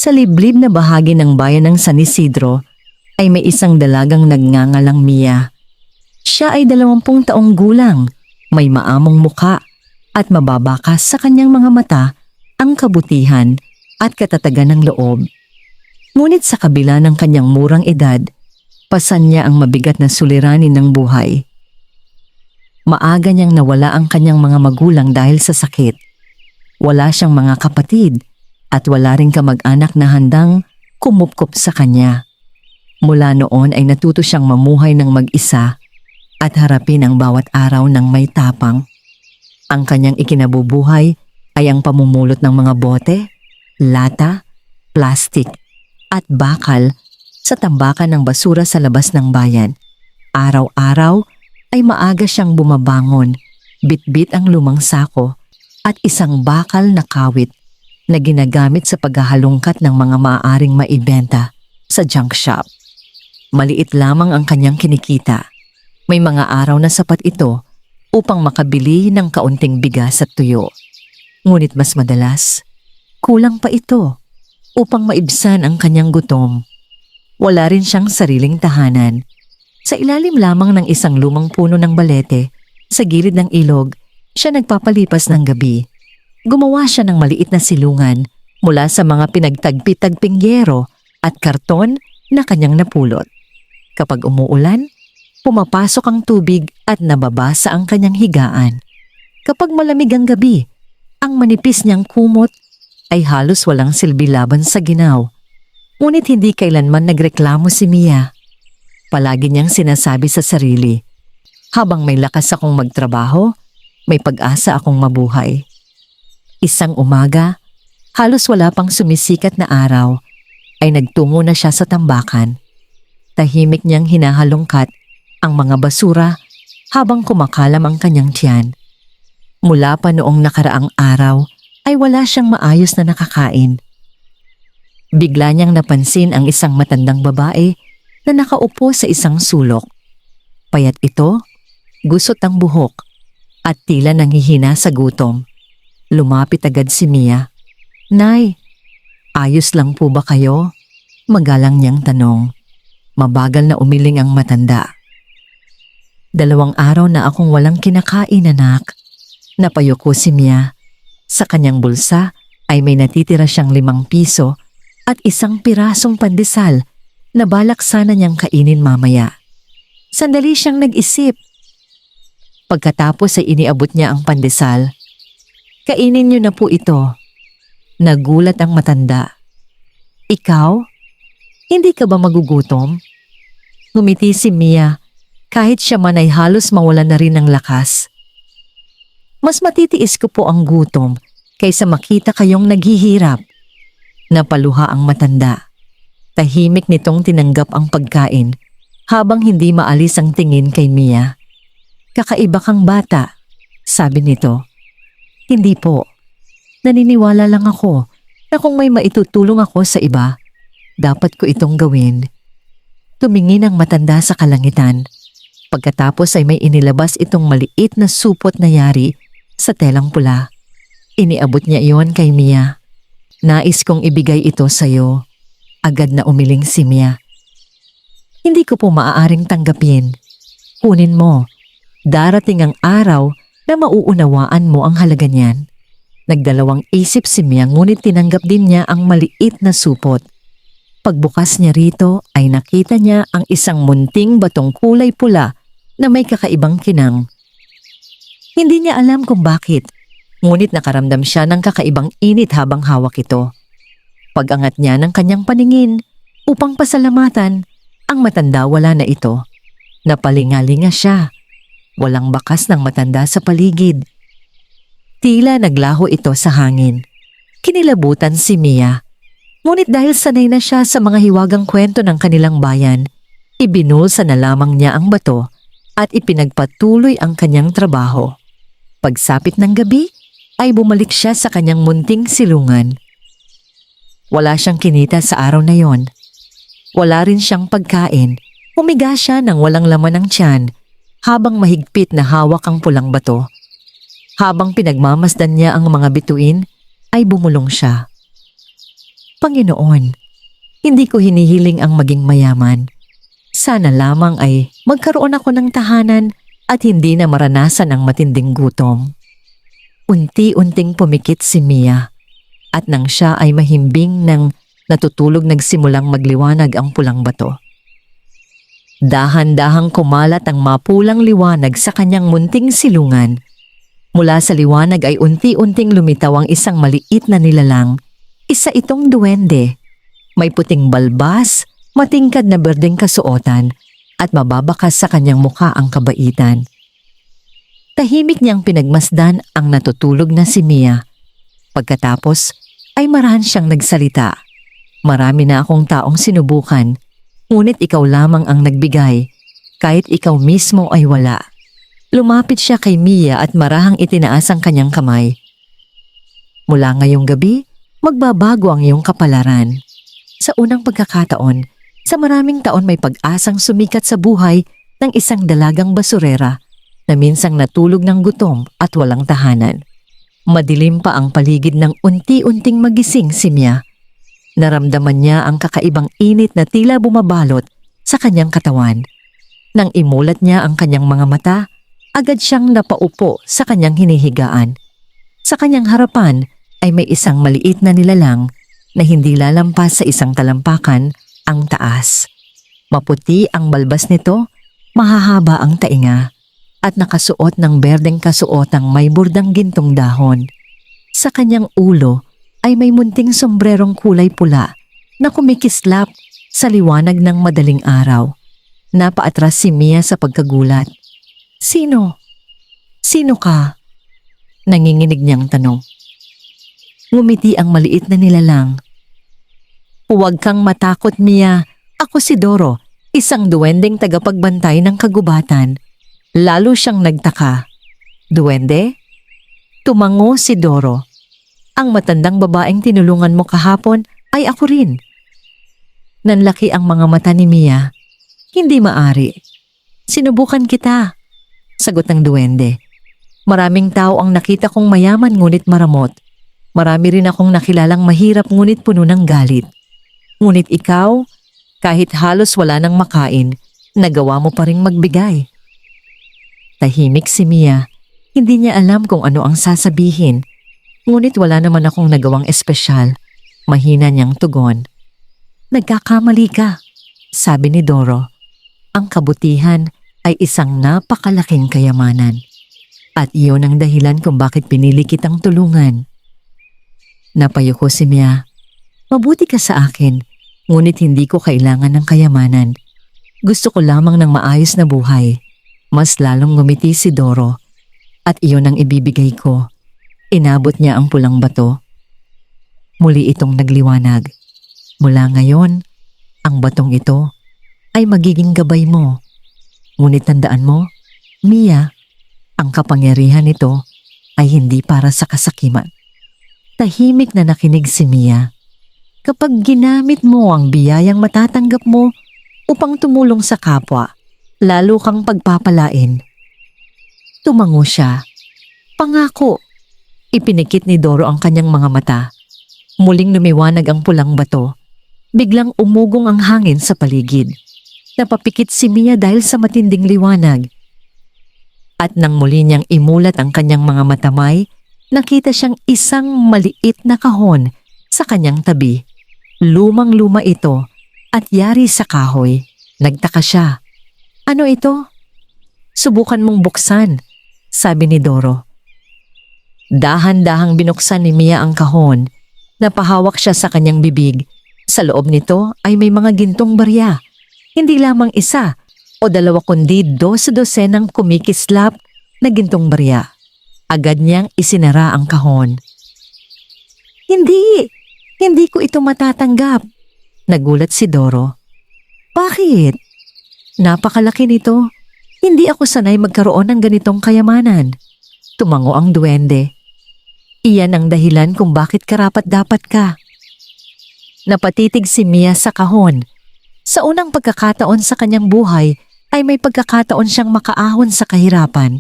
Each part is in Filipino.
Sa liblib na bahagi ng bayan ng San Isidro ay may isang dalagang nagngangalang Mia. Siya ay 20 taong gulang, may maamong muka at mababakas sa kanyang mga mata ang kabutihan at katatagan ng loob. Ngunit sa kabila ng kanyang murang edad, pasan niya ang mabigat na suliranin ng buhay. Maaga niyang nawala ang kanyang mga magulang dahil sa sakit. Wala siyang mga kapatid at wala ring kamag-anak na handang kumupkop sa kanya. Mula noon ay natuto siyang mamuhay ng mag-isa at harapin ang bawat araw ng may tapang. Ang kanyang ikinabubuhay ay ang pamumulot ng mga bote, lata, plastik at bakal sa tambakan ng basura sa labas ng bayan. Araw-araw ay maaga siyang bumabangon, bitbit ang lumang sako at isang bakal na kawit na ginagamit sa paghahalongkat ng mga maaaring maibenta sa junk shop. Maliit lamang ang kanyang kinikita. May mga araw na sapat ito upang makabili ng kaunting bigas at tuyo. Ngunit mas madalas, kulang pa ito upang maibsan ang kanyang gutom. Wala rin siyang sariling tahanan. Sa ilalim lamang ng isang lumang puno ng balete, sa gilid ng ilog, siya nagpapalipas ng gabi. Gumawa siya ng maliit na silungan mula sa mga pinagtagpi-tagping yero at karton na kanyang napulot. Kapag umuulan, pumapasok ang tubig at nababasa ang kanyang higaan. Kapag malamig ang gabi, ang manipis niyang kumot ay halos walang silbi laban sa ginaw. Ngunit hindi kailanman nagreklamo si Mia. Palagi niyang sinasabi sa sarili, habang may lakas akong magtrabaho, may pag-asa akong mabuhay. Isang umaga, halos wala pang sumisikat na araw, ay nagtungo na siya sa tambakan. Tahimik niyang hinahalongkat ang mga basura habang kumakalam ang kanyang tiyan. Mula pa noong nakaraang araw ay wala siyang maayos na nakakain. Bigla niyang napansin ang isang matandang babae na nakaupo sa isang sulok. Payat ito, gusot ang buhok at tila nanghihina sa gutom. Lumapit agad si Mia. "Nay, ayos lang po ba kayo?" Magalang niyang tanong. Mabagal na umiling ang matanda. "2 araw na akong walang kinakain, anak." Napayuko si Mia. Sa kanyang bulsa ay may natitira siyang 5 piso at isang pirasong pandesal na balak sana niyang kainin mamaya. Sandali siyang nag-isip. Pagkatapos ay iniabot niya ang pandesal. "Kainin niyo na po ito." Nagulat ang matanda. "Ikaw? Hindi ka ba magugutom?" Ngumiti si Mia kahit siya man ay halos mawalan na rin ng lakas. "Mas matitiis ko po ang gutom kaysa makita kayong naghihirap." Napaluha ang matanda. Tahimik nitong tinanggap ang pagkain habang hindi maalis ang tingin kay Mia. "Kakaiba kang bata," sabi nito. "Hindi po. Naniniwala lang ako na kung may maitutulong ako sa iba, dapat ko itong gawin." Tumingin ang matanda sa kalangitan. Pagkatapos ay may inilabas itong maliit na supot na yari sa telang pula. Iniabot niya iyon kay Mia. "Nais kong ibigay ito sa'yo." Agad na umiling si Mia. "Hindi ko po maaaring tanggapin. Kunin mo. Darating ang araw na mauunawaan mo ang halaga niyan." Nagdalawang isip si Mia ngunit tinanggap din niya ang maliit na supot. Pagbukas niya rito ay nakita niya ang isang munting batong kulay pula na may kakaibang kinang. Hindi niya alam kung bakit, ngunit nakaramdam siya ng kakaibang init habang hawak ito. Pag-angat niya ng kanyang paningin upang pasalamatan, ang matanda wala na ito. Napalingalinga siya. Walang bakas ng matanda sa paligid. Tila naglaho ito sa hangin. Kinilabutan si Mia. Ngunit dahil sanay na siya sa mga hiwagang kwento ng kanilang bayan, ibinulsa na lamang niya ang bato at ipinagpatuloy ang kanyang trabaho. Pagsapit ng gabi, ay bumalik siya sa kanyang munting silungan. Wala siyang kinita sa araw na yon. Wala rin siyang pagkain. Humiga siya ng walang laman ng tiyan habang mahigpit na hawak ang pulang bato. Habang pinagmamasdan niya ang mga bituin, ay bumulong siya. Panginoon, hindi ko hinihiling ang maging mayaman. Sana lamang ay magkaroon ako ng tahanan at hindi na maranasan ang matinding gutom. Unti-unting pumikit si Mia at nang siya ay mahimbing ng natutulog nagsimulang magliwanag ang pulang bato. Dahan-dahang kumalat ang mapulang liwanag sa kanyang munting silungan. Mula sa liwanag ay unti-unting lumitaw ang isang maliit na nilalang. Isa itong duwende. May puting balbas, matingkad na berdeng kasuotan at mababakas sa kanyang mukha ang kabaitan. Tahimik niyang pinagmasdan ang natutulog na si Mia. Pagkatapos ay marahan siyang nagsalita. Marami na akong taong sinubukan, ngunit ikaw lamang ang nagbigay, kahit ikaw mismo ay wala. Lumapit siya kay Mia at marahang itinaas ang kanyang kamay. Mula ngayong gabi, magbabago ang iyong kapalaran. Sa unang pagkakataon, sa maraming taon may pag-asang sumikat sa buhay ng isang dalagang basurera na minsang natulog ng gutom at walang tahanan. Madilim pa ang paligid ng unti-unting magising si Mia. Naramdaman niya ang kakaibang init na tila bumabalot sa kanyang katawan. Nang imulat niya ang kanyang mga mata, agad siyang napaupo sa kanyang hinihigaan. Sa kanyang harapan ay may isang maliit na nilalang na hindi lalampas sa isang talampakan ang taas. Maputi ang balbas nito, mahahaba ang tainga, at nakasuot ng berdeng kasuotang may burdang gintong dahon. Sa kanyang ulo ay may munting sombrerong kulay pula na kumikislap sa liwanag ng madaling araw. Napaatras si Mia sa pagkagulat. Sino? Sino ka? Nanginginig niyang tanong. Ngumiti ang maliit na nilalang. Huwag kang matakot, Mia. Ako si Doro, isang duwendeng tagapagbantay ng kagubatan. Lalo siyang nagtaka. Duwende? Tumango si Doro. Ang matandang babaeng tinulungan mo kahapon ay ako rin. Nanlaki ang mga mata ni Mia. Hindi maari. Sinubukan kita. Sagot ng duwende. Maraming tao ang nakita kong mayaman ngunit maramot. Marami rin akong nakilalang mahirap ngunit puno ng galit. Ngunit ikaw, kahit halos wala nang makain, nagawa mo pa ring magbigay. Tahimik si Mia. Hindi niya alam kung ano ang sasabihin. Ngunit wala naman akong nagawang espesyal. Mahina niyang tugon. Nagkakamali ka, sabi ni Doro. Ang kabutihan ay isang napakalaking kayamanan. At iyon ang dahilan kung bakit pinili kitang tulungan. Napayuko si Mia. Mabuti ka sa akin, ngunit hindi ko kailangan ng kayamanan. Gusto ko lamang ng maayos na buhay. Mas lalong ngumiti si Doro. At iyon ang ibibigay ko. Inabot niya ang pulang bato. Muli itong nagliwanag. Mula ngayon, ang batong ito ay magiging gabay mo. Ngunit tandaan mo, Mia, ang kapangyarihan nito ay hindi para sa kasakiman. Tahimik na nakinig si Mia. Kapag ginamit mo ang biyayang matatanggap mo upang tumulong sa kapwa, lalo kang pagpapalain. Tumango siya. Pangako. Ipinikit ni Doro ang kanyang mga mata. Muling lumiwanag ang pulang bato. Biglang umugong ang hangin sa paligid. Napapikit si Mia dahil sa matinding liwanag. At nang muli niyang imulat ang kanyang mga matamay, nakita siyang isang maliit na kahon sa kanyang tabi. Lumang-luma ito at yari sa kahoy. Nagtaka siya. Ano ito? Subukan mong buksan, sabi ni Doro. Dahan-dahang binuksan ni Mia ang kahon. Napahawak siya sa kanyang bibig. Sa loob nito ay may mga gintong barya. Hindi lamang isa o dalawa kundi 12 dosenang kumikislap na gintong barya. Agad niyang isinara ang kahon. Hindi ko ito matatanggap. Nagulat si Doro. Bakit? Napakalaki nito. Hindi ako sanay magkaroon ng ganitong kayamanan. Tumango ang duwende. Iyan ang dahilan kung bakit karapat-dapat ka. Napatitig si Mia sa kahon. Sa unang pagkakataon sa kanyang buhay ay may pagkakataon siyang makaahon sa kahirapan.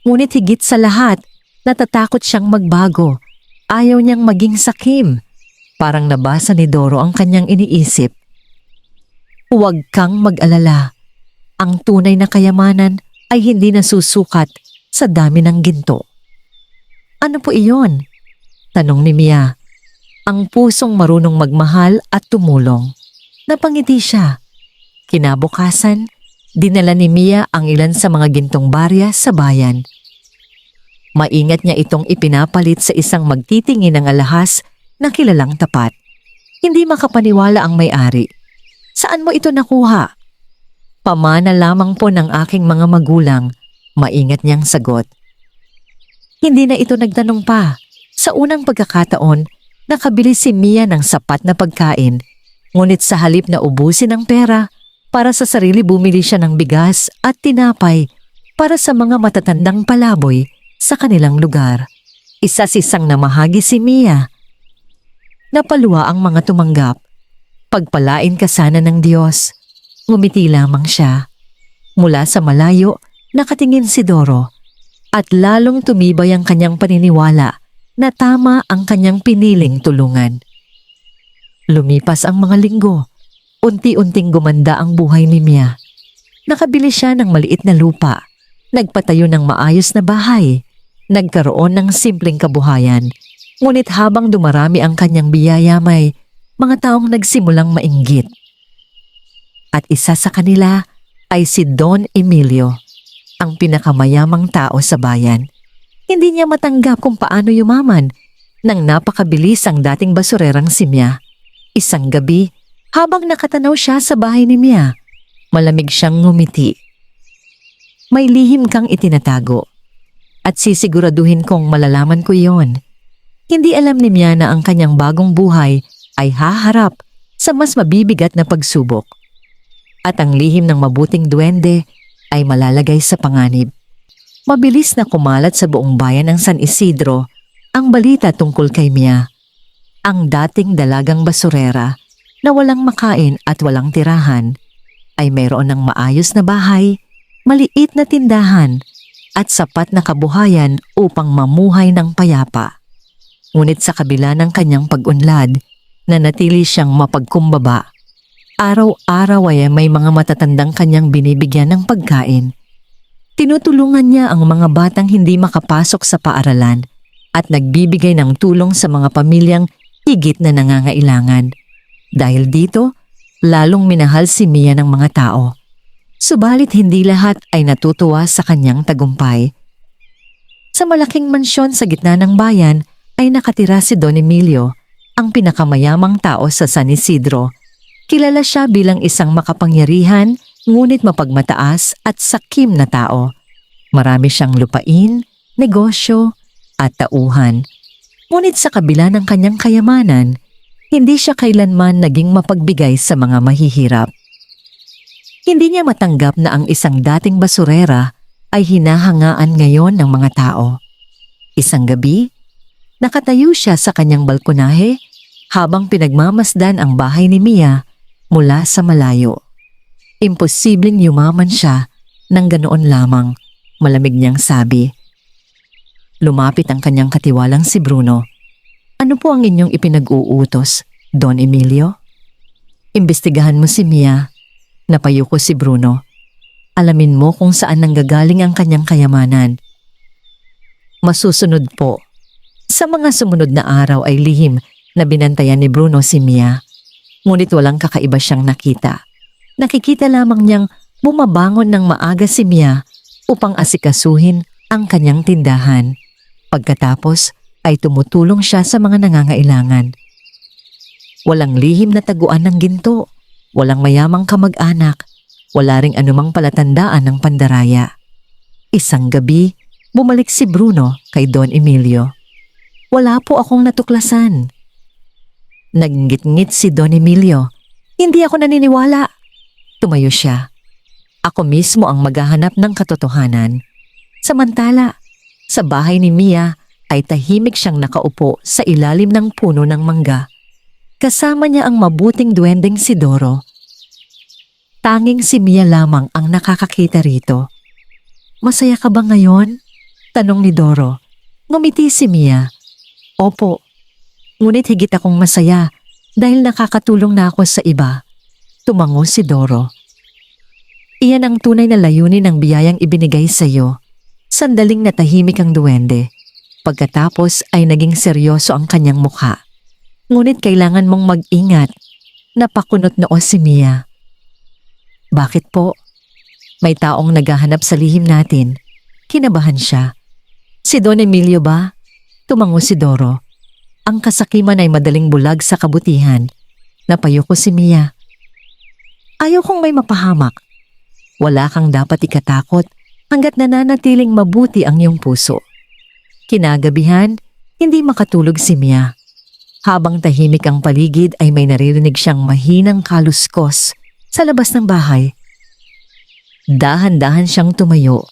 Ngunit higit sa lahat, natatakot siyang magbago. Ayaw niyang maging sakim. Parang nabasa ni Doro ang kanyang iniisip. Huwag kang mag-alala. Ang tunay na kayamanan ay hindi nasusukat sa dami ng ginto. Ano po iyon? Tanong ni Mia. Ang pusong marunong magmahal at tumulong. Napangiti siya. Kinabukasan, dinala ni Mia ang ilan sa mga gintong barya sa bayan. Maingat niya itong ipinapalit sa isang magtitingin ng alahas na kilalang tapat. Hindi makapaniwala ang may-ari. Saan mo ito nakuha? Pamana lamang po ng aking mga magulang, maingat niyang sagot. Hindi na ito nagtanong pa. Sa unang pagkakataon, nakabili si Mia ng sapat na pagkain, ngunit sa halip na ubusin ang pera, para sa sarili bumili siya ng bigas at tinapay para sa mga matatandang palaboy sa kanilang lugar. Isa-sisang namahagi si Mia. Napaluwa ang mga tumanggap. Pagpalain ka sana ng Diyos. Ngumiti lamang siya. Mula sa malayo, nakatingin si Doro at lalong tumibay ang kanyang paniniwala na tama ang kanyang piniling tulungan. Lumipas ang mga linggo. Unti-unting gumanda ang buhay ni Mia. Nakabili siya ng maliit na lupa. Nagpatayo ng maayos na bahay. Nagkaroon ng simpleng kabuhayan. Ngunit habang dumarami ang kanyang biyaya, may mga taong nagsimulang mainggit. At isa sa kanila ay si Don Emilio, ang pinakamayamang tao sa bayan. Hindi niya matanggap kung paano yumaman nang napakabilis ang dating basurerang si Mia. Isang gabi, habang nakatanaw siya sa bahay ni Mia, malamig siyang ngumiti. May lihim kang itinatago at sisiguraduhin kong malalaman ko iyon. Hindi alam ni Mia na ang kanyang bagong buhay ay haharap sa mas mabibigat na pagsubok. At ang lihim ng mabuting duwende ay malalagay sa panganib. Mabilis na kumalat sa buong bayan ng San Isidro ang balita tungkol kay Mia. Ang dating dalagang basurera na walang makain at walang tirahan ay mayroon ng maayos na bahay, maliit na tindahan at sapat na kabuhayan upang mamuhay ng payapa. Ngunit sa kabila ng kanyang pag-unlad, nanatili siyang mapagkumbaba. Araw-araw ay may mga matatandang kanyang binibigyan ng pagkain. Tinutulungan niya ang mga batang hindi makapasok sa paaralan at nagbibigay ng tulong sa mga pamilyang higit na nangangailangan. Dahil dito, lalong minahal si Mia ng mga tao. Subalit hindi lahat ay natutuwa sa kanyang tagumpay. Sa malaking mansyon sa gitna ng bayan ay nakatira si Don Emilio, ang pinakamayamang tao sa San Isidro. Kilala siya bilang isang makapangyarihan, ngunit mapagmataas at sakim na tao. Marami siyang lupain, negosyo at tauhan. Ngunit sa kabila ng kanyang kayamanan, hindi siya kailanman naging mapagbigay sa mga mahihirap. Hindi niya matanggap na ang isang dating basurera ay hinahangaan ngayon ng mga tao. Isang gabi, nakatayo siya sa kanyang balkonahe habang pinagmamasdan ang bahay ni Mia mula sa malayo. Imposibleng yumaman siya nang ganoon lamang, malamig niyang sabi. Lumapit ang kanyang katiwalang si Bruno. Ano po ang inyong ipinag-uutos, Don Emilio? Imbestigahan mo si Mia. Napayuko si Bruno. Alamin mo kung saan nanggagaling ang kanyang kayamanan. Masusunod po. Sa mga sumunod na araw ay lihim na binantayan ni Bruno si Mia. Ngunit walang kakaiba siyang nakita. Nakikita lamang niyang bumabangon ng maaga si Mia upang asikasuhin ang kanyang tindahan. Pagkatapos ay tumutulong siya sa mga nangangailangan. Walang lihim na taguan ng ginto, walang mayamang kamag-anak, wala ring anumang palatandaan ng pandaraya. Isang gabi, bumalik si Bruno kay Don Emilio. Wala po akong natuklasan. Naggit-ngit si Don Emilio. Hindi ako naniniwala. Tumayo siya. Ako mismo ang maghahanap ng katotohanan. Samantala, sa bahay ni Mia ay tahimik siyang nakaupo sa ilalim ng puno ng mangga. Kasama niya ang mabuting duwendeng si Doro. Tanging si Mia lamang ang nakakakita rito. Masaya ka ba ngayon? Tanong ni Doro. Ngumiti si Mia. Opo. Ngunit higit akong masaya dahil nakakatulong na ako sa iba. Tumango si Doro. Iyan ang tunay na layunin ng biyayang ibinigay sa iyo. Sandaling natahimik ang duwende. Pagkatapos ay naging seryoso ang kanyang mukha. Ngunit kailangan mong mag-ingat. Napakunot noo si Mia. Bakit po? May taong naghahanap sa lihim natin. Kinabahan siya. Si Don Emilio ba? Tumango si Doro. Ang kasakiman ay madaling bulag sa kabutihan. Napayuko si Mia. Ayaw kong may mapahamak. Wala kang dapat ikatakot hanggat nananatiling mabuti ang iyong puso. Kinagabihan, hindi makatulog si Mia. Habang tahimik ang paligid ay may naririnig siyang mahinang kaluskos sa labas ng bahay. Dahan-dahan siyang tumayo,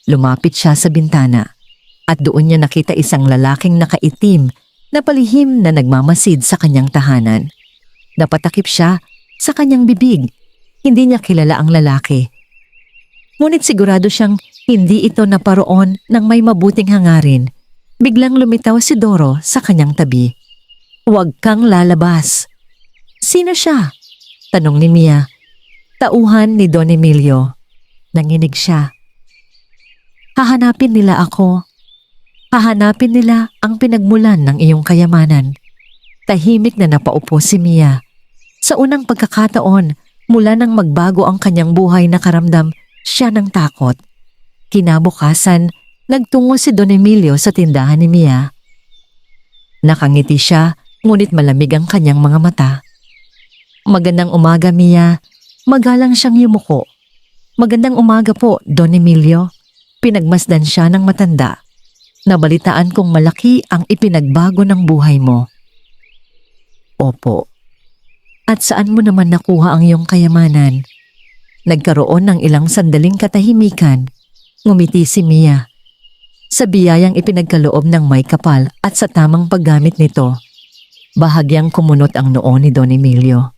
lumapit siya sa bintana at doon niya nakita isang lalaking nakaitim na palihim na nagmamasid sa kanyang tahanan. Napatakip siya sa kanyang bibig. Hindi niya kilala ang lalaki. Ngunit sigurado siyang hindi ito naparoon ng may mabuting hangarin. Biglang lumitaw si Doro sa kanyang tabi. Huwag kang lalabas. Sino siya? Tanong ni Mia. Tauhan ni Don Emilio. Nanginig siya. Hahanapin nila ako. Hahanapin nila ang pinagmulan ng iyong kayamanan. Tahimik na napaupo si Mia. Sa unang pagkakataon, mula nang magbago ang kanyang buhay nakaramdam siya ng takot. Kinabukasan, nagtungo si Don Emilio sa tindahan ni Mia. Nakangiti siya, ngunit malamig ang kanyang mga mata. Magandang umaga, Mia. Magalang siyang yumuko. Magandang umaga po, Don Emilio. Pinagmasdan siya ng matanda. Nabalitaan kong malaki ang ipinagbago ng buhay mo. Opo. At saan mo naman nakuha ang iyong kayamanan? Nagkaroon ng ilang sandaling katahimikan. Ngumiti si Mia. Sa biyayang ipinagkaloob ng may kapal at sa tamang paggamit nito, bahagyang kumunot ang noo ni Don Emilio.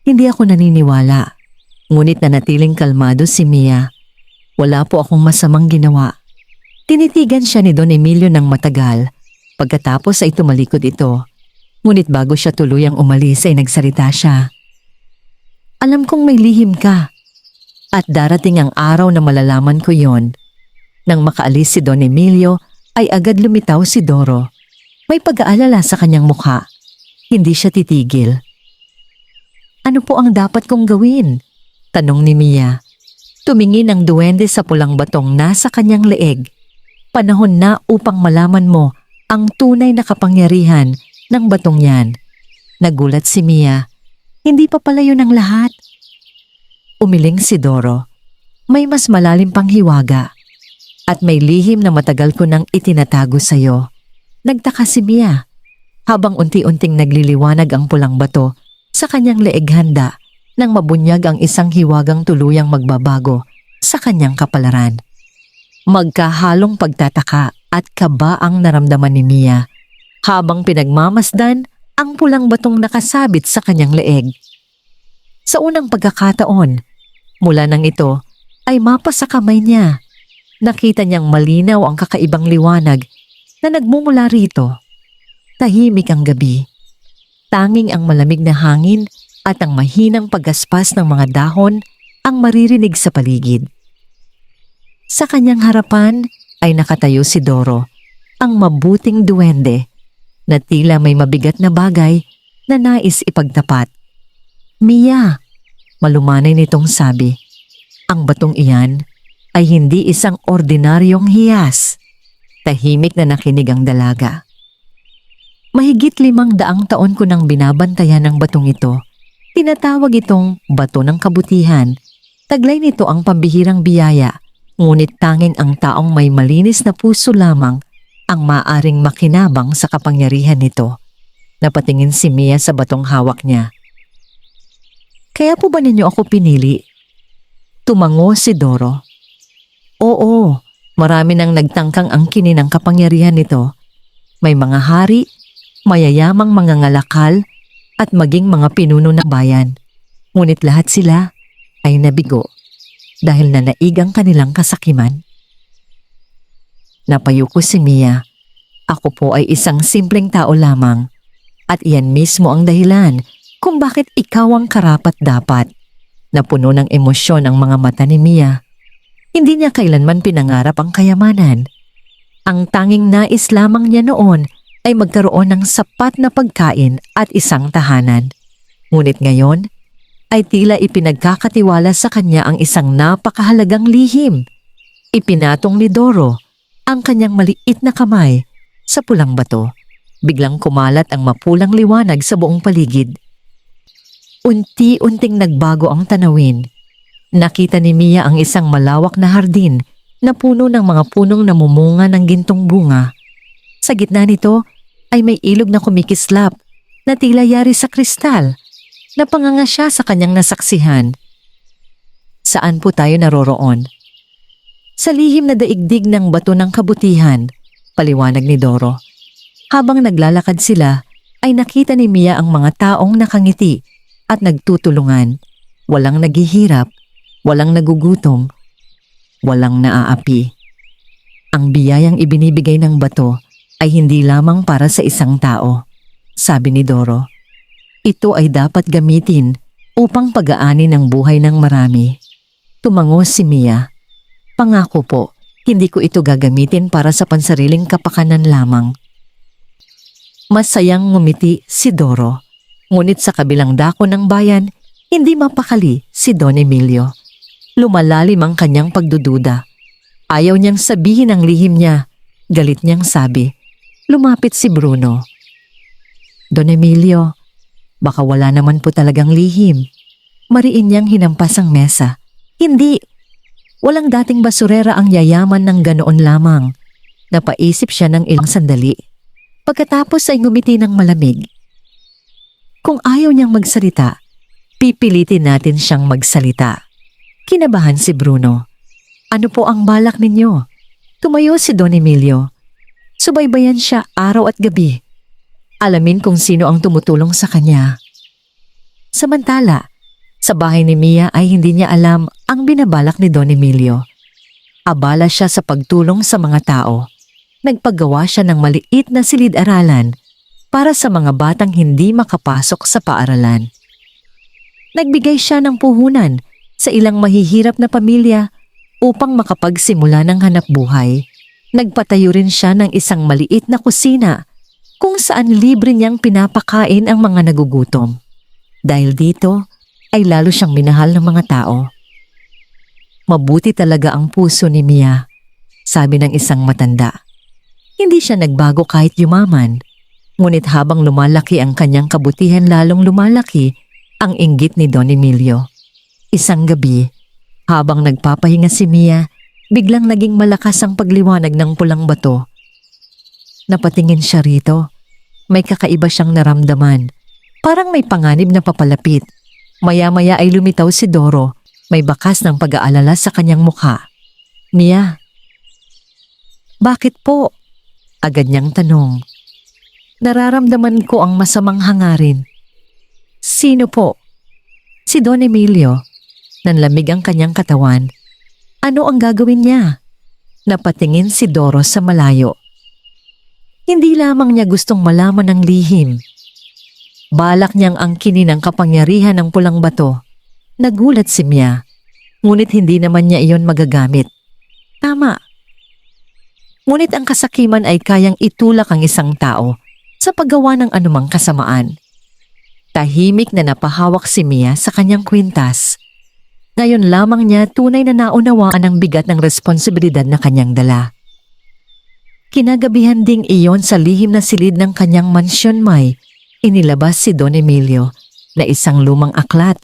Hindi ako naniniwala, ngunit nanatiling kalmado si Mia. Wala po akong masamang ginawa. Tinitigan siya ni Don Emilio ng matagal. Pagkatapos ay tumalikod ito. Ngunit bago siya tuluyang umalis ay nagsalita siya. Alam kong may lihim ka. At darating ang araw na malalaman ko yon. Nang makaalis si Don Emilio ay agad lumitaw si Doro. May pag-aalala sa kanyang mukha. Hindi siya titigil. Ano po ang dapat kong gawin? Tanong ni Mia. Tumingin ang duwende sa pulang batong nasa kanyang leeg. Panahon na upang malaman mo ang tunay na kapangyarihan ng batong yan. Nagulat si Mia. Hindi pa pala yun ang lahat. Umiling si Doro. May mas malalim pang hiwaga. At may lihim na matagal ko nang itinatago sa'yo. Nagtaka si Mia. Habang unti-unting nagliliwanag ang pulang bato sa kanyang leeg handa nang mabunyag ang isang hiwagang tuluyang magbabago sa kanyang kapalaran. Magkahalong pagtataka at kaba ang naramdaman ni Mia habang pinagmamasdan ang pulang batong nakasabit sa kanyang leeg. Sa unang pagkakataon, mula nang ito ay mapa sa kamay niya. Nakita niyang malinaw ang kakaibang liwanag na nagmumula rito. Tahimik ang gabi. Tanging ang malamig na hangin at ang mahinang paggaspas ng mga dahon ang maririnig sa paligid. Sa kanyang harapan ay nakatayo si Doro, ang mabuting duwende, na tila may mabigat na bagay na nais ipagtapat. Mia, malumanay nitong sabi, ang batong iyan ay hindi isang ordinaryong hiyas. Tahimik na nakinig ang dalaga. Mahigit 500 taon ko nang binabantayan ang batong ito. Tinatawag itong bato ng kabutihan. Taglay nito ang pambihirang biyaya, ngunit tanging ang taong may malinis na puso lamang ang maaring makinabang sa kapangyarihan nito. Napatingin si Mia sa batong hawak niya. Kaya po ba ninyo ako pinili? Tumango si Doro. Oo, marami nang nagtangkang angkinin ang kapangyarihan nito. May mga hari, mayayamang mga ngalakal, at maging mga pinuno ng bayan. Ngunit lahat sila ay nabigo dahil nanaig ang kanilang kasakiman. Napayuko si Mia. Ako po ay isang simpleng tao lamang at iyan mismo ang dahilan kung bakit ikaw ang karapat-dapat. Napuno ng emosyon ang mga mata ni Mia. Hindi niya kailanman pinangarap ang kayamanan. Ang tanging nais lamang niya noon ay magkaroon ng sapat na pagkain at isang tahanan. Ngunit ngayon ay tila ipinagkakatiwala sa kanya ang isang napakahalagang lihim. Ipinatong ni Doro ang kanyang maliit na kamay sa pulang bato. Biglang kumalat ang mapulang liwanag sa buong paligid. Unti-unting nagbago ang tanawin. Nakita ni Mia ang isang malawak na hardin na puno ng mga punong namumunga ng gintong bunga. Sa gitna nito ay may ilog na kumikislap na tila yari sa kristal. Napanganga siya sa kanyang nasaksihan. Saan po tayo naroroon? Sa lihim na daigdig ng bato ng kabutihan, paliwanag ni Doro. Habang naglalakad sila, ay nakita ni Mia ang mga taong nakangiti at nagtutulungan. Walang naghihirap, walang nagugutom, walang naaapi. Ang biyayang ibinibigay ng bato ay hindi lamang para sa isang tao, sabi ni Doro. Ito ay dapat gamitin upang pag-aani ng buhay ng marami. Tumango si Mia. Pangako po, hindi ko ito gagamitin para sa pansariling kapakanan lamang. Masayang ngumiti si Doro. Ngunit sa kabilang dako ng bayan, hindi mapakali si Don Emilio. Lumalalim ang kanyang pagdududa. Ayaw niyang sabihin ang lihim niya. Galit niyang sabi. Lumapit si Bruno. Don Emilio, baka wala naman po talagang lihim. Mariin niyang hinampas ang mesa. Hindi. Walang dating basurera ang yayaman ng ganoon lamang. Napaisip siya ng ilang sandali. Pagkatapos ay ngumiti ng malamig. Kung ayaw niyang magsalita, pipilitin natin siyang magsalita. Kinabahan si Bruno. Ano po ang balak ninyo? Tumayo si Don Emilio. Subaybayan siya araw at gabi. Alamin kung sino ang tumutulong sa kanya. Samantala, sa bahay ni Mia ay hindi niya alam ang binabalak ni Don Emilio. Abala siya sa pagtulong sa mga tao. Nagpagawa siya ng maliit na silid-aralan para sa mga batang hindi makapasok sa paaralan. Nagbigay siya ng puhunan sa ilang mahihirap na pamilya upang makapagsimula ng hanapbuhay. Nagpatayo rin siya ng isang maliit na kusina kung saan libre niyang pinapakain ang mga nagugutom. Dahil dito ay lalo siyang minahal ng mga tao. Mabuti talaga ang puso ni Mia, sabi ng isang matanda. Hindi siya nagbago kahit yumaman, ngunit habang lumalaki ang kanyang kabutihan lalong lumalaki ang inggit ni Don Emilio. Isang gabi, habang nagpapahinga si Mia, biglang naging malakas ang pagliwanag ng pulang bato. Napatingin siya rito. May kakaiba siyang naramdaman. Parang may panganib na papalapit. Maya-maya ay lumitaw si Doro. May bakas ng pag-aalala sa kanyang mukha. Mia, bakit po? Agad niyang tanong. Nararamdaman ko ang masamang hangarin. Sino po? Si Don Emilio. Nanlamig ang kanyang katawan. Ano ang gagawin niya? Napatingin si Doro sa malayo. Hindi lamang niya gustong malaman ng lihim. Balak niyang angkinin ang kapangyarihan ng pulang bato. Nagulat si Mia. Ngunit hindi naman niya iyon magagamit. Tama. Ngunit ang kasakiman ay kayang itulak ang isang tao sa paggawa ng anumang kasamaan. Tahimik na napahawak si Mia sa kanyang kwintas. Ngayon lamang niya tunay na naunawaan ang bigat ng responsibilidad na kanyang dala. Kinagabihan ding iyon sa lihim na silid ng kanyang mansyon may inilabas si Don Emilio na isang lumang aklat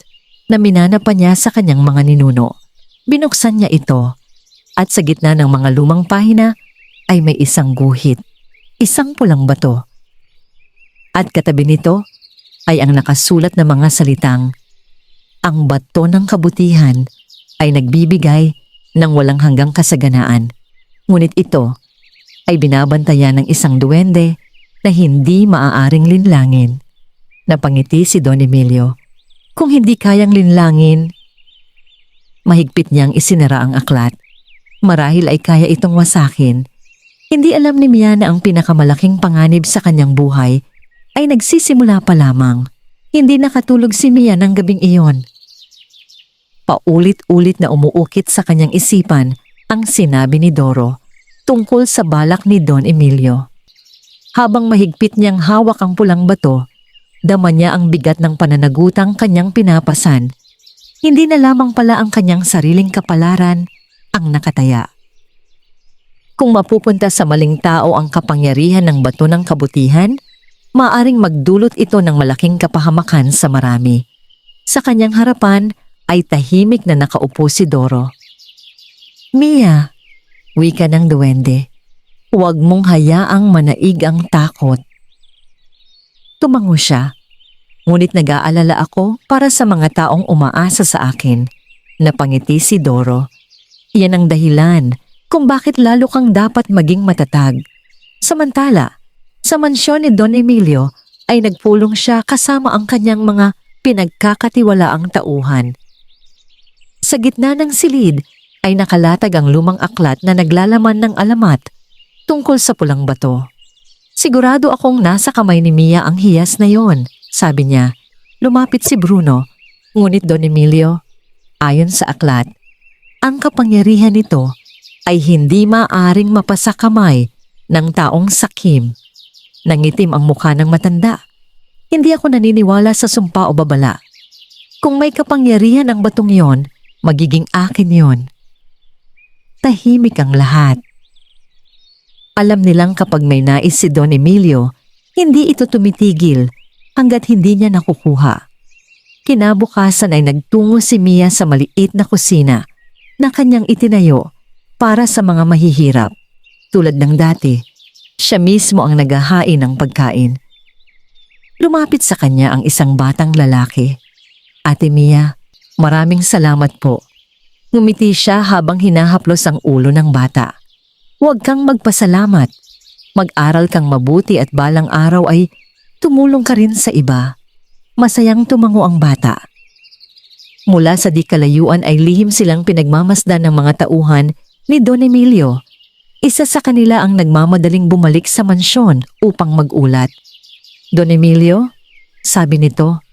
na minana pa niya sa kanyang mga ninuno. Binuksan niya ito at sa gitna ng mga lumang pahina ay may isang guhit, isang pulang bato. At katabi nito ay ang nakasulat na mga salitang, ang bato ng kabutihan ay nagbibigay ng walang hanggang kasaganaan. Ngunit ito ay binabantayan ng isang duwende na hindi maaaring linlangin. Napangiti si Don Emilio. Kung hindi kayang linlangin, mahigpit niyang isinara ang aklat. Marahil ay kaya itong wasakin. Hindi alam ni Mia na ang pinakamalaking panganib sa kanyang buhay ay nagsisimula pa lamang. Hindi nakatulog si Mia ng gabing iyon. Paulit-ulit na umuukit sa kanyang isipan ang sinabi ni Doro tungkol sa balak ni Don Emilio. Habang mahigpit niyang hawak ang pulang bato, dama niya ang bigat ng pananagutang kanyang pinapasan. Hindi na lamang pala ang kanyang sariling kapalaran ang nakataya. Kung mapupunta sa maling tao ang kapangyarihan ng bato ng kabutihan, maaring magdulot ito ng malaking kapahamakan sa marami. Sa kanyang harapan ay tahimik na nakaupo si Doro. "Mia," wika ng duwende, "huwag mong hayaang manaig ang takot." Tumango siya, ngunit nag-aalala ako para sa mga taong umaasa sa akin. Napangiti si Doro. Iyan ang dahilan kung bakit lalo kang dapat maging matatag. Samantala, sa mansyon ni Don Emilio ay nagpulong siya kasama ang kanyang mga pinagkakatiwalaang tauhan. Sa gitna ng silid ay nakalatag ang lumang aklat na naglalaman ng alamat tungkol sa pulang bato. "Sigurado akong nasa kamay ni Mia ang hiyas na yon," sabi niya. Lumapit si Bruno, ngunit Don Emilio, ayon sa aklat, ang kapangyarihan nito ay hindi maaring mapasa kamay ng taong sakim. Nangitim ang mukha ng matanda. "Hindi ako naniniwala sa sumpa o babala. Kung may kapangyarihan ang batong yon, magiging akin yon." Tahimik ang lahat. Alam nilang kapag may nais si Don Emilio, hindi ito tumitigil hanggat hindi niya nakukuha. Kinabukasan ay nagtungo si Mia sa maliit na kusina na kanyang itinayo para sa mga mahihirap. Tulad ng dati, siya mismo ang naghahain ng pagkain. Lumapit sa kanya ang isang batang lalaki. "Ate Mia, maraming salamat po." Ngumiti siya habang hinahaplos ang ulo ng bata. "Huwag kang magpasalamat. Mag-aral kang mabuti at balang araw ay tumulong ka rin sa iba." Masayang tumango ang bata. Mula sa di kalayuan ay lihim silang pinagmamasdan ng mga tauhan ni Don Emilio. Isa sa kanila ang nagmamadaling bumalik sa mansyon upang mag-ulat. "Don Emilio," sabi nito,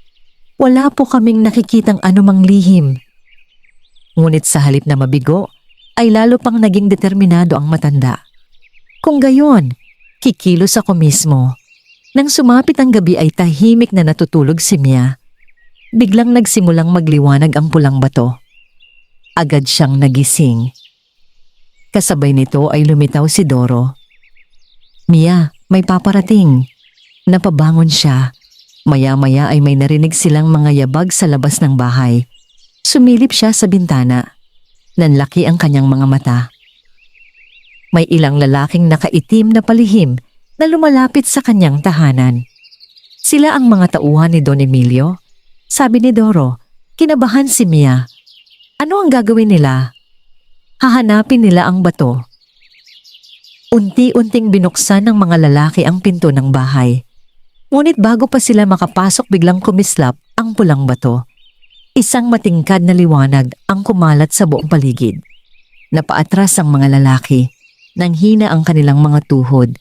"wala po kaming nakikitang anumang lihim." Ngunit sa halip na mabigo, ay lalo pang naging determinado ang matanda. "Kung gayon, kikilos ako mismo." Nang sumapit ang gabi ay tahimik na natutulog si Mia. Biglang nagsimulang magliwanag ang pulang bato. Agad siyang nagising. Kasabay nito ay lumitaw si Doro. "Mia, may paparating." Napabangon siya. Maya-maya ay may narinig silang mga yabag sa labas ng bahay. Sumilip siya sa bintana. Nanlaki ang kanyang mga mata. May ilang lalaking nakaitim na palihim na lumalapit sa kanyang tahanan. Sila ang mga tauhan ni Don Emilio? Sabi ni Doro. Kinabahan si Mia. Ano ang gagawin nila? Hahanapin nila ang bato. Unti-unting binuksan ng mga lalaki ang pinto ng bahay. Ngunit bago pa sila makapasok biglang kumislap ang pulang bato. Isang matingkad na liwanag ang kumalat sa buong paligid. Napaatras ang mga lalaki. Nanghina ang kanilang mga tuhod.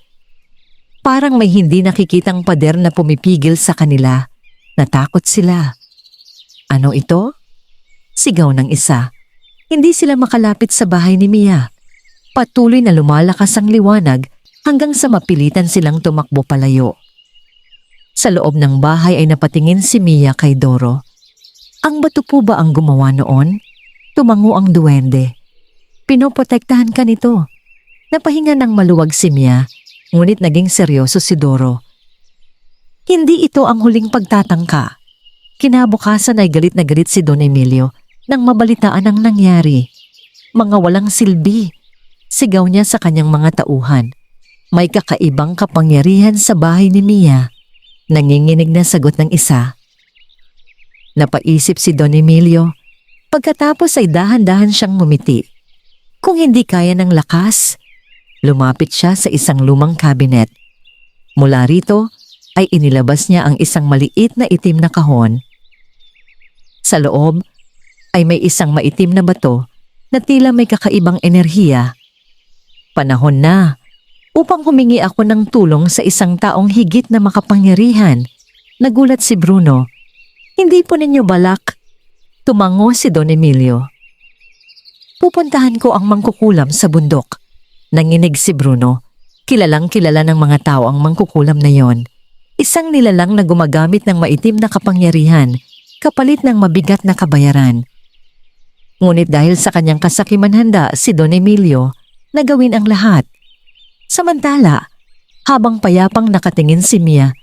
Parang may hindi nakikitang pader na pumipigil sa kanila. Natakot sila. Ano ito? Sigaw ng isa. Hindi sila makalapit sa bahay ni Mia. Patuloy na lumalakas ang liwanag hanggang sa mapilitan silang tumakbo palayo. Sa loob ng bahay ay napatingin si Mia kay Doro. Ang bato po ba ang gumawa noon? Tumango ang duwende. Pinoprotektahan ka nito. Napahinga ng maluwag si Mia, ngunit naging seryoso si Doro. Hindi ito ang huling pagtatangka. Kinabukasan ay galit na galit si Don Emilio nang mabalitaan ang nangyari. Mga walang silbi. Sigaw niya sa kanyang mga tauhan. May kakaibang kapangyarihan sa bahay ni Mia. Nanginginig na sagot ng isa. Napaisip si Don Emilio. Pagkatapos ay dahan-dahan siyang ngumiti. Kung hindi kaya ng lakas, lumapit siya sa isang lumang kabinet. Mula rito ay inilabas niya ang isang maliit na itim na kahon. Sa loob ay may isang maitim na bato na tila may kakaibang enerhiya. Panahon na upang humingi ako ng tulong sa isang taong higit na makapangyarihan. Nagulat si Bruno. Hindi po ninyo balak? Tumango si Don Emilio. Pupuntahan ko ang mangkukulam sa bundok. Nanginig si Bruno. Kilalang kilala ng mga tao ang mangkukulam na yon. Isang nilalang na gumagamit ng maitim na kapangyarihan kapalit ng mabigat na kabayaran. Ngunit dahil sa kanyang kasakiman handa si Don Emilio na gawin ang lahat. Samantala, habang payapang nakatingin si Mia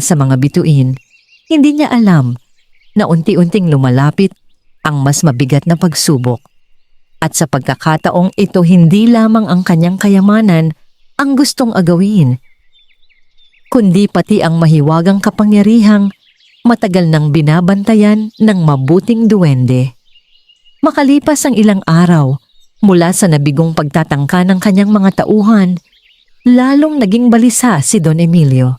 sa mga bituin, hindi niya alam na unti-unting lumalapit ang mas mabigat na pagsubok. At sa pagkakataong ito hindi lamang ang kanyang kayamanan ang gustong agawin, kundi pati ang mahiwagang kapangyarihang matagal nang binabantayan ng mabuting duwende. Makalipas ang ilang araw mula sa nabigong pagtatangka ng kanyang mga tauhan, lalong naging balisa si Don Emilio.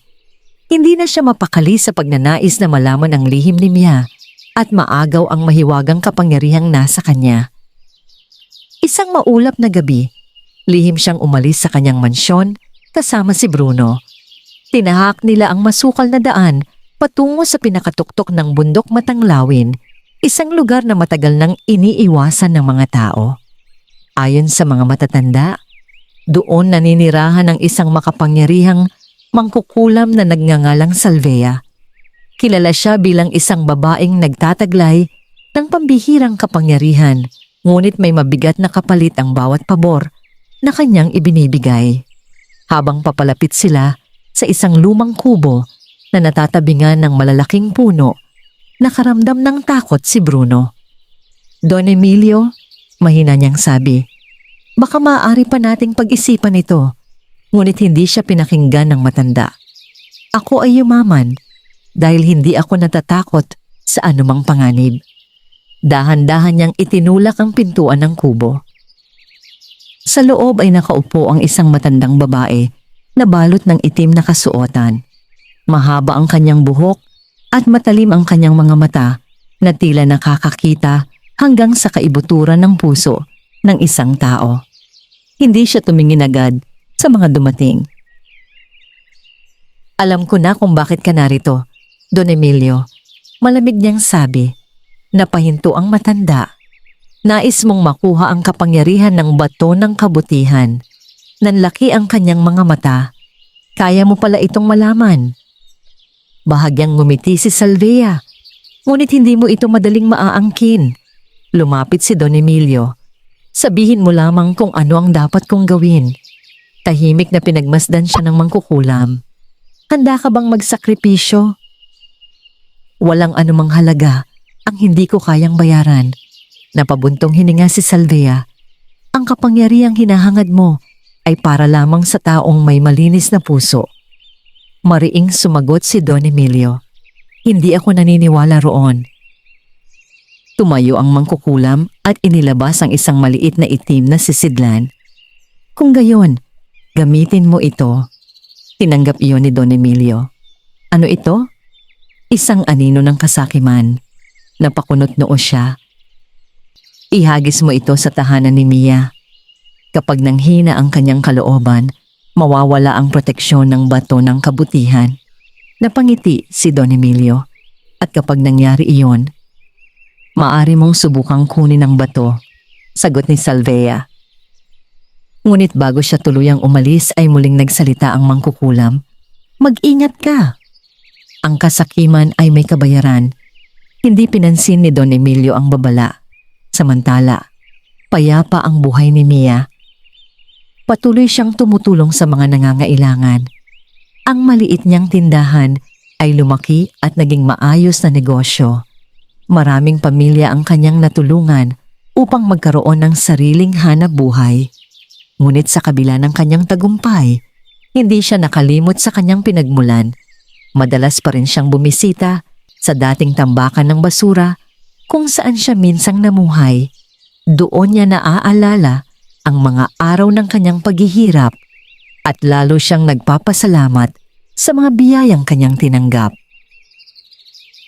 Hindi na siya mapakali sa pagnanais na malaman ang lihim ni Mia at maagaw ang mahiwagang kapangyarihang nasa kanya. Isang maulap na gabi, lihim siyang umalis sa kanyang mansyon kasama si Bruno. Tinahak nila ang masukal na daan patungo sa pinakatuktok ng bundok Matanglawin, isang lugar na matagal nang iniiwasan ng mga tao. Ayon sa mga matatanda, doon naninirahan ng isang makapangyarihang mangkukulam na nagngangalang Salvea. Kilala siya bilang isang babaeng nagtataglay ng pambihirang kapangyarihan, ngunit may mabigat na kapalit ang bawat pabor na kanyang ibinibigay. Habang papalapit sila sa isang lumang kubo na natatabingan ng malalaking puno, nakaramdam ng takot si Bruno. Don Emilio, mahina niyang sabi, baka maaari pa nating pag-isipan ito, ngunit hindi siya pinakinggan ng matanda. Ako ay yumaman dahil hindi ako natatakot sa anumang panganib. Dahan-dahan niyang itinulak ang pintuan ng kubo. Sa loob ay nakaupo ang isang matandang babae na balot ng itim na kasuotan. Mahaba ang kanyang buhok at matalim ang kanyang mga mata na tila nakakakita hanggang sa kaibuturan ng puso ng isang tao. Hindi siya tumingin agad sa mga dumating. Alam ko na kung bakit ka narito, Don Emilio. Malamig niyang sabi. Napahinto ang matanda. Nais mong makuha ang kapangyarihan ng bato ng kabutihan. Nanlaki ang kanyang mga mata. Kaya mo pala itong malaman. Bahagyang ngumiti si Salvea. Ngunit hindi mo ito madaling maaangkin. Lumapit si Don Emilio. Sabihin mo lamang kung ano ang dapat kong gawin. Tahimik na pinagmasdan siya ng mangkukulam. Handa ka bang magsakripisyo? Walang anumang halaga ang hindi ko kayang bayaran. Napabuntong hininga si Salvea. Ang kapangyarihang hinahangad mo ay para lamang sa taong may malinis na puso. Mariing sumagot si Don Emilio. Hindi ako naniniwala roon. Tumayo ang mangkukulam at inilabas ang isang maliit na itim na sisidlan. Kung gayon, gamitin mo ito. Tinanggap iyon ni Don Emilio. Ano ito? Isang anino ng kasakiman. Napakunot noo siya. Ihagis mo ito sa tahanan ni Mia. Kapag nanghina ang kanyang kalooban, mawawala ang proteksyon ng bato ng kabutihan. Napangiti si Don Emilio. At kapag nangyari iyon, maaari mong subukang kunin ang bato, sagot ni Salvea. Ngunit bago siya tuluyang umalis ay muling nagsalita ang mangkukulam. Mag-ingat ka. Ang kasakiman ay may kabayaran. Hindi pinansin ni Don Emilio ang babala. Samantala, payapa ang buhay ni Mia. Patuloy siyang tumutulong sa mga nangangailangan. Ang maliit niyang tindahan ay lumaki at naging maayos na negosyo. Maraming pamilya ang kanyang natulungan upang magkaroon ng sariling hanap buhay. Ngunit sa kabila ng kanyang tagumpay, hindi siya nakalimot sa kanyang pinagmulan. Madalas pa rin siyang bumisita sa dating tambakan ng basura kung saan siya minsang namuhay. Doon niya naaalala ang mga araw ng kanyang paghihirap at lalo siyang nagpapasalamat sa mga biyayang kanyang tinanggap.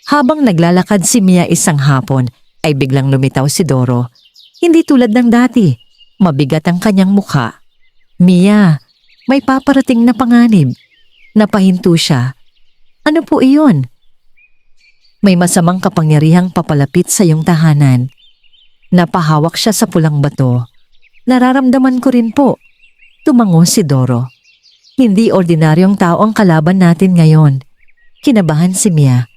Habang naglalakad si Mia isang hapon ay biglang lumitaw si Doro. Hindi tulad ng dati, mabigat ang kanyang mukha. Mia, May paparating na panganib. Napahinto siya. Ano po iyon? May masamang kapangyarihang papalapit sa iyong tahanan. Napahawak siya sa pulang bato. Nararamdaman ko rin po. Tumango si Doro. Hindi ordinaryong tao ang kalaban natin ngayon. Kinabahan si Mia.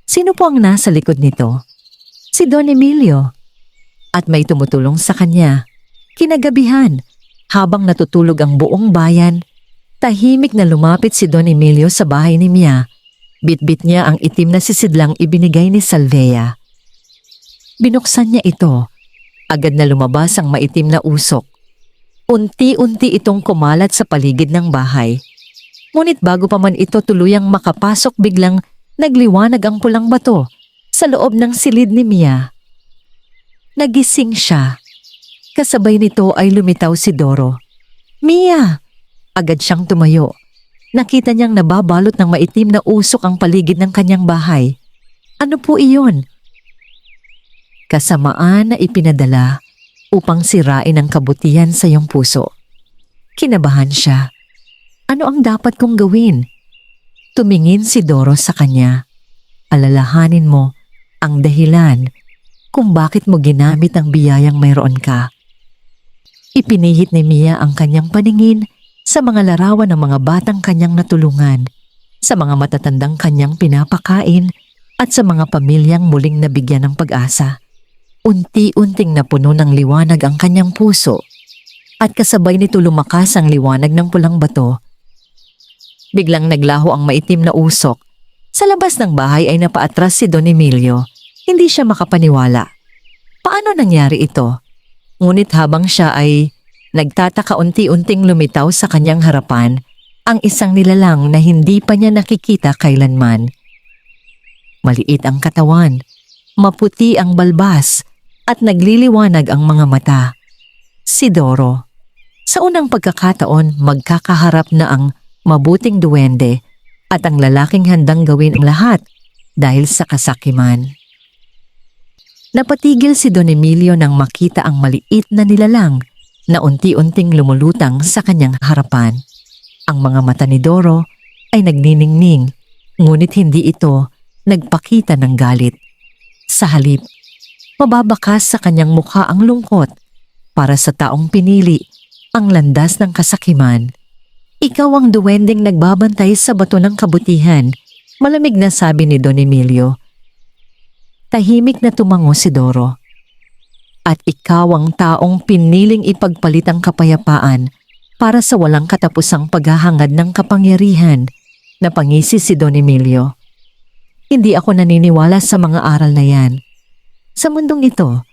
Sino po ang nasa likod nito? Si Don Emilio. At may tumutulong sa kanya. Kinagabihan, habang natutulog ang buong bayan, tahimik na lumapit si Don Emilio sa bahay ni Mia. Bitbit niya ang itim na sisidlang ibinigay ni Salvea. Binuksan niya ito. Agad na lumabas ang maitim na usok. Unti-unti itong kumalat sa paligid ng bahay. Ngunit bago pa man ito tuluyang makapasok, biglang nagliwanag ang pulang bato sa loob ng silid ni Mia. Nagising siya. Kasabay nito ay lumitaw si Doro. Mia! Agad siyang tumayo. Nakita niyang nababalot ng maitim na usok ang paligid ng kanyang bahay. Ano po iyon? Kasamaan na ipinadala upang sirain ang kabutihan sa iyong puso. Kinabahan siya. Ano ang dapat kong gawin? Tumingin si Doro sa kanya. Alalahanin mo ang dahilan kung bakit mo ginamit ang biyayang mayroon ka. Ipinihit ni Mia ang kanyang paningin sa mga larawan ng mga batang kanyang natulungan, sa mga matatandang kanyang pinapakain, at sa mga pamilyang muling nabigyan ng pag-asa. Unti-unting napuno ng liwanag ang kanyang puso, at kasabay nito lumakas ang liwanag ng pulang bato. Biglang naglaho ang maitim na usok. Sa labas ng bahay ay napaatras si Don Emilio. Hindi siya makapaniwala. Paano nangyari ito? Ngunit habang siya ay nagtataka, unti-unting lumitaw sa kanyang harapan ang isang nilalang na hindi pa niya nakikita kailanman. Maliit ang katawan, maputi ang balbas, at nagliliwanag ang mga mata. Si Doro. Sa unang pagkakataon, magkakaharap na ang mabuting duwende at ang lalaking handang gawin ang lahat dahil sa kasakiman. Napatigil si Don Emilio nang makita ang maliit na nilalang na unti-unting lumulutang sa kanyang harapan. Ang mga mata ni Doro ay nagniningning, ngunit hindi ito nagpakita ng galit. Sa halip, mababakas sa kanyang mukha ang lungkot para sa taong pinili ang landas ng kasakiman. Ikaw ang duwendeng nagbabantay sa bato ng kabutihan, malamig na sabi ni Don Emilio. Tahimik na tumango si Doro. At ikaw ang taong piniling ipagpalit ang kapayapaan para sa walang katapusang paghahangad ng kapangyarihan, na pangisi si Don Emilio. Hindi ako naniniwala sa mga aral na yan. Sa mundong ito,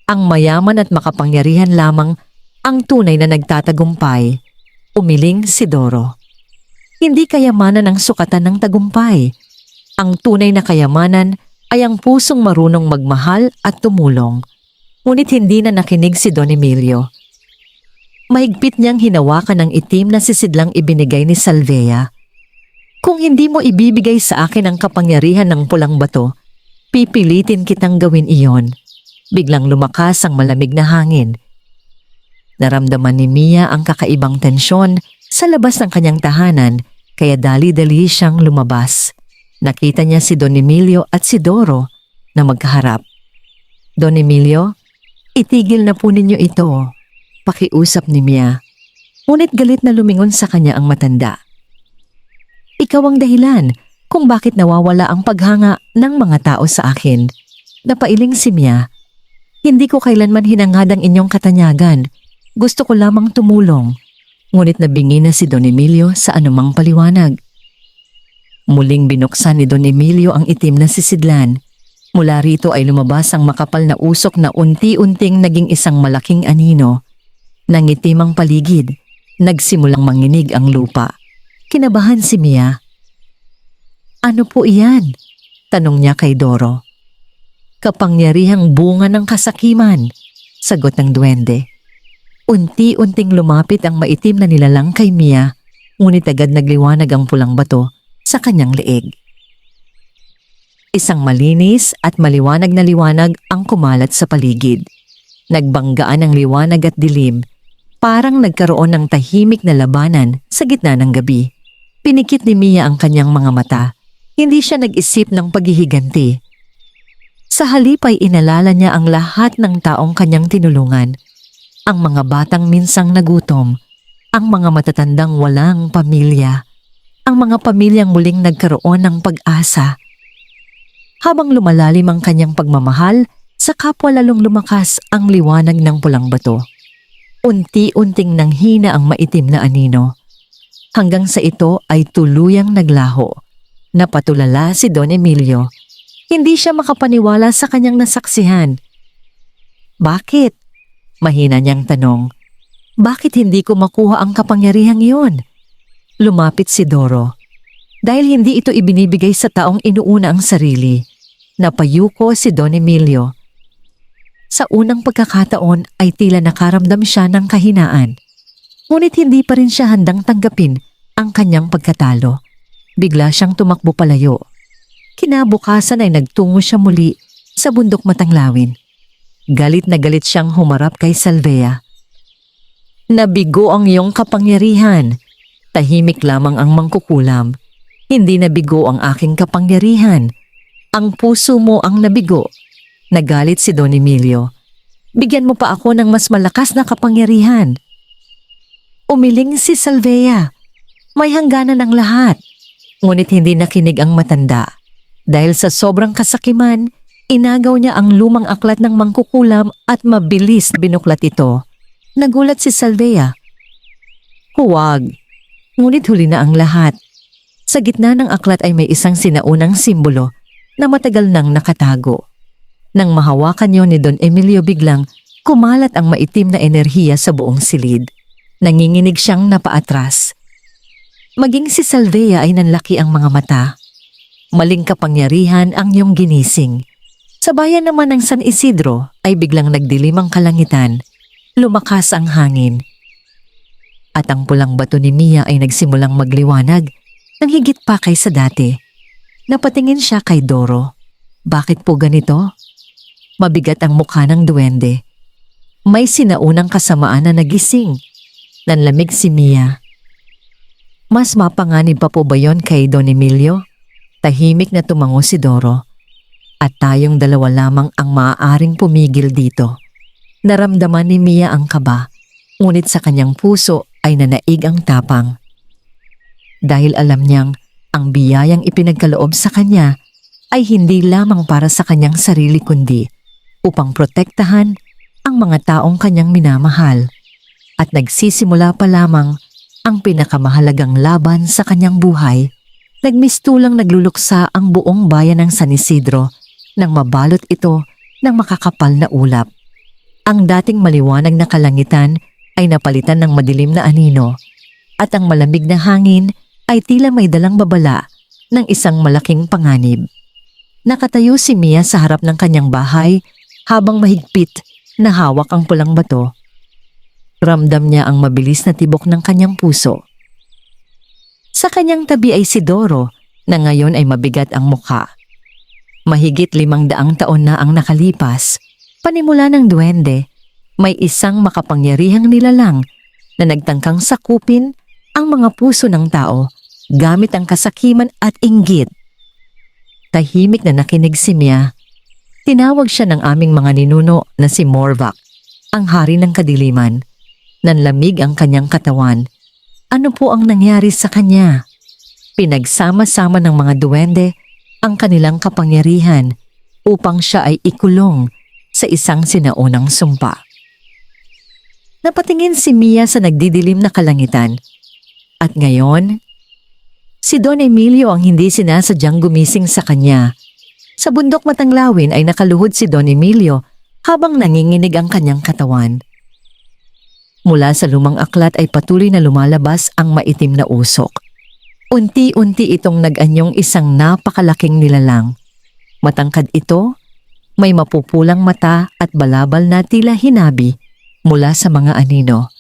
ang mayaman at makapangyarihan lamang ang tunay na nagtatagumpay, umiling si Doro. Hindi kayamanan ang sukatan ng tagumpay. Ang tunay na kayamanan ay ang pusong marunong magmahal at tumulong. Ngunit hindi na nakinig si Don Emilio. Mahigpit niyang hinawakan ang itim na sisidlang ibinigay ni Salvea. Kung hindi mo ibibigay sa akin ang kapangyarihan ng pulang bato, pipilitin kitang gawin iyon. Biglang lumakas ang malamig na hangin. Naramdaman ni Mia ang kakaibang tensyon sa labas ng kanyang tahanan, kaya dali-dali siyang lumabas. Nakita niya si Don Emilio at si Doro na magkaharap. Don Emilio, itigil na po ninyo ito, pakiusap ni Mia. Ngunit galit na lumingon sa kanya ang matanda. Ikaw ang dahilan kung bakit nawawala ang paghanga ng mga tao sa akin. Napailing si Mia. Hindi ko kailanman hinangad ang inyong katanyagan. Gusto ko lamang tumulong. Ngunit nabingi na si Don Emilio sa anumang paliwanag. Muling binuksan ni Don Emilio ang itim na sisidlan. Mula rito ay lumabas ang makapal na usok na unti-unting naging isang malaking anino. Nangitim ang paligid. Nagsimulang manginig ang lupa. Kinabahan si Mia. Ano po iyan? Tanong niya kay Doro. Kapangyarihang bunga ng kasakiman, sagot ng duwende. Unti-unting lumapit ang maitim na nilalang kay Mia, ngunit agad nagliwanag ang pulang bato sa kanyang leeg. Isang malinis at maliwanag na liwanag ang kumalat sa paligid. Nagbanggaan ang liwanag at dilim. Parang nagkaroon ng tahimik na labanan sa gitna ng gabi. Pinikit ni Mia ang kanyang mga mata. Hindi siya nag-isip ng paghihiganti. Sa halip ay inalala niya ang lahat ng taong kanyang tinulungan. Ang mga batang minsang nagutom, ang mga matatandang walang pamilya, ang mga pamilyang muling nagkaroon ng pag-asa. Habang lumalalim ang kanyang pagmamahal, sa kapwa lalong lumakas ang liwanag ng pulang bato. Unti-unting nanghina ang maitim na anino. Hanggang sa ito ay tuluyang naglaho. Napatulala si Don Emilio. Hindi siya makapaniwala sa kanyang nasaksihan. Bakit? Mahina niyang tanong. Bakit hindi ko makuha ang kapangyarihang iyon? Lumapit si Doro. Dahil hindi ito ibinibigay sa taong inuuna ang sarili. Napayuko si Don Emilio. Sa unang pagkakataon ay tila nakaramdam siya ng kahinaan. Ngunit hindi pa rin siya handang tanggapin ang kanyang pagkatalo. Bigla siyang tumakbo palayo. Kinabukasan ay nagtungo siya muli sa bundok Matanglawin. Galit na galit siyang humarap kay Salvea. Nabigo ang iyong kapangyarihan. Tahimik lamang ang mangkukulam. Hindi nabigo ang aking kapangyarihan. Ang puso mo ang nabigo. Nagalit si Don Emilio. Bigyan mo pa ako ng mas malakas na kapangyarihan. Umiling si Salvea. May hangganan ang lahat. Ngunit hindi nakinig ang matanda. Dahil sa sobrang kasakiman, inagaw niya ang lumang aklat ng mangkukulam at mabilis binuklat ito. Nagulat si Salvea. Huwag. Ngunit huli na ang lahat. Sa gitna ng aklat ay may isang sinaunang simbolo na matagal nang nakatago. Nang mahawakan niyo ni Don Emilio biglang, kumalat ang maitim na enerhiya sa buong silid. Nanginginig siyang napaatras. Maging si Salvea ay nanlaki ang mga mata. Maling kapangyarihan ang iyong ginising. Sa bayan naman ng San Isidro ay biglang nagdilim ang kalangitan. Lumakas ang hangin. At ang pulang bato ni Mia ay nagsimulang magliwanag nang higit pa kaysa dati. Napatingin siya kay Doro. Bakit po ganito? Mabigat ang mukha ng duwende. May sinaunang kasamaan na nagising. Nanlamig si Mia. Mas mapanganib pa po ba yon kay Don Emilio? Tahimik na tumango si Doro. At tayong dalawa lamang ang maaaring pumigil dito. Naramdaman ni Mia ang kaba, ngunit sa kanyang puso ay nanaig ang tapang. Dahil alam niyang ang biyayang ipinagkaloob sa kanya ay hindi lamang para sa kanyang sarili kundi upang protektahan ang mga taong kanyang minamahal. At nagsisimula pa lamang ang pinakamahalagang laban sa kanyang buhay. Nagmistulang nagluluksa ang buong bayan ng San Isidro nang mabalot ito ng makakapal na ulap. Ang dating maliwanag na kalangitan ay napalitan ng madilim na anino at ang malamig na hangin ay tila may dalang babala ng isang malaking panganib. Nakatayo si Mia sa harap ng kanyang bahay habang mahigpit na hawak ang pulang bato. Ramdam niya ang mabilis na tibok ng kanyang puso. Sa kanyang tabi ay si Doro na ngayon ay mabigat ang mukha. Mahigit 500 taon na ang nakalipas. Panimula ng duwende, may isang makapangyarihang nilalang na nagtangkang sakupin ang mga puso ng tao gamit ang kasakiman at inggit. Tahimik na nakinig si Mia. Tinawag siya ng aming mga ninuno na si Morvac, ang hari ng kadiliman. Nanlamig ang kanyang katawan. Ano po ang nangyari sa kanya? Pinagsama-sama ng mga duwende ang kanilang kapangyarihan upang siya ay ikulong sa isang sinaunang sumpa. Napatingin si Mia sa nagdidilim na kalangitan. At ngayon, si Don Emilio ang hindi sinasadyang gumising sa kanya. Sa bundok Matanglawin ay nakaluhod si Don Emilio habang nanginginig ang kanyang katawan. Mula sa lumang aklat ay patuloy na lumalabas ang maitim na usok. Unti-unti itong nag-anyong isang napakalaking nilalang. Matangkad ito, may mapupulang mata at balabal na tila hinabi mula sa mga anino.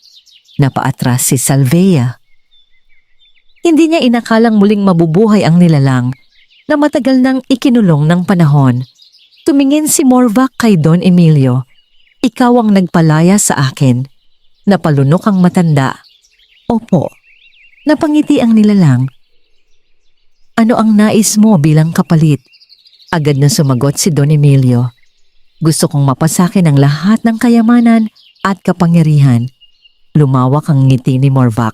Napaatras si Salvea. Hindi niya inakalang muling mabubuhay ang nilalang na matagal nang ikinulong ng panahon. Tumingin si Morvac kay Don Emilio. Ikaw ang nagpalaya sa akin. Napalunok ang matanda. Opo. Napangiti ang nilalang. Ano ang nais mo bilang kapalit? Agad na sumagot si Don Emilio. Gusto kong mapasakin ang lahat ng kayamanan at kapangyarihan. Lumawak ang ngiti ni Morvac.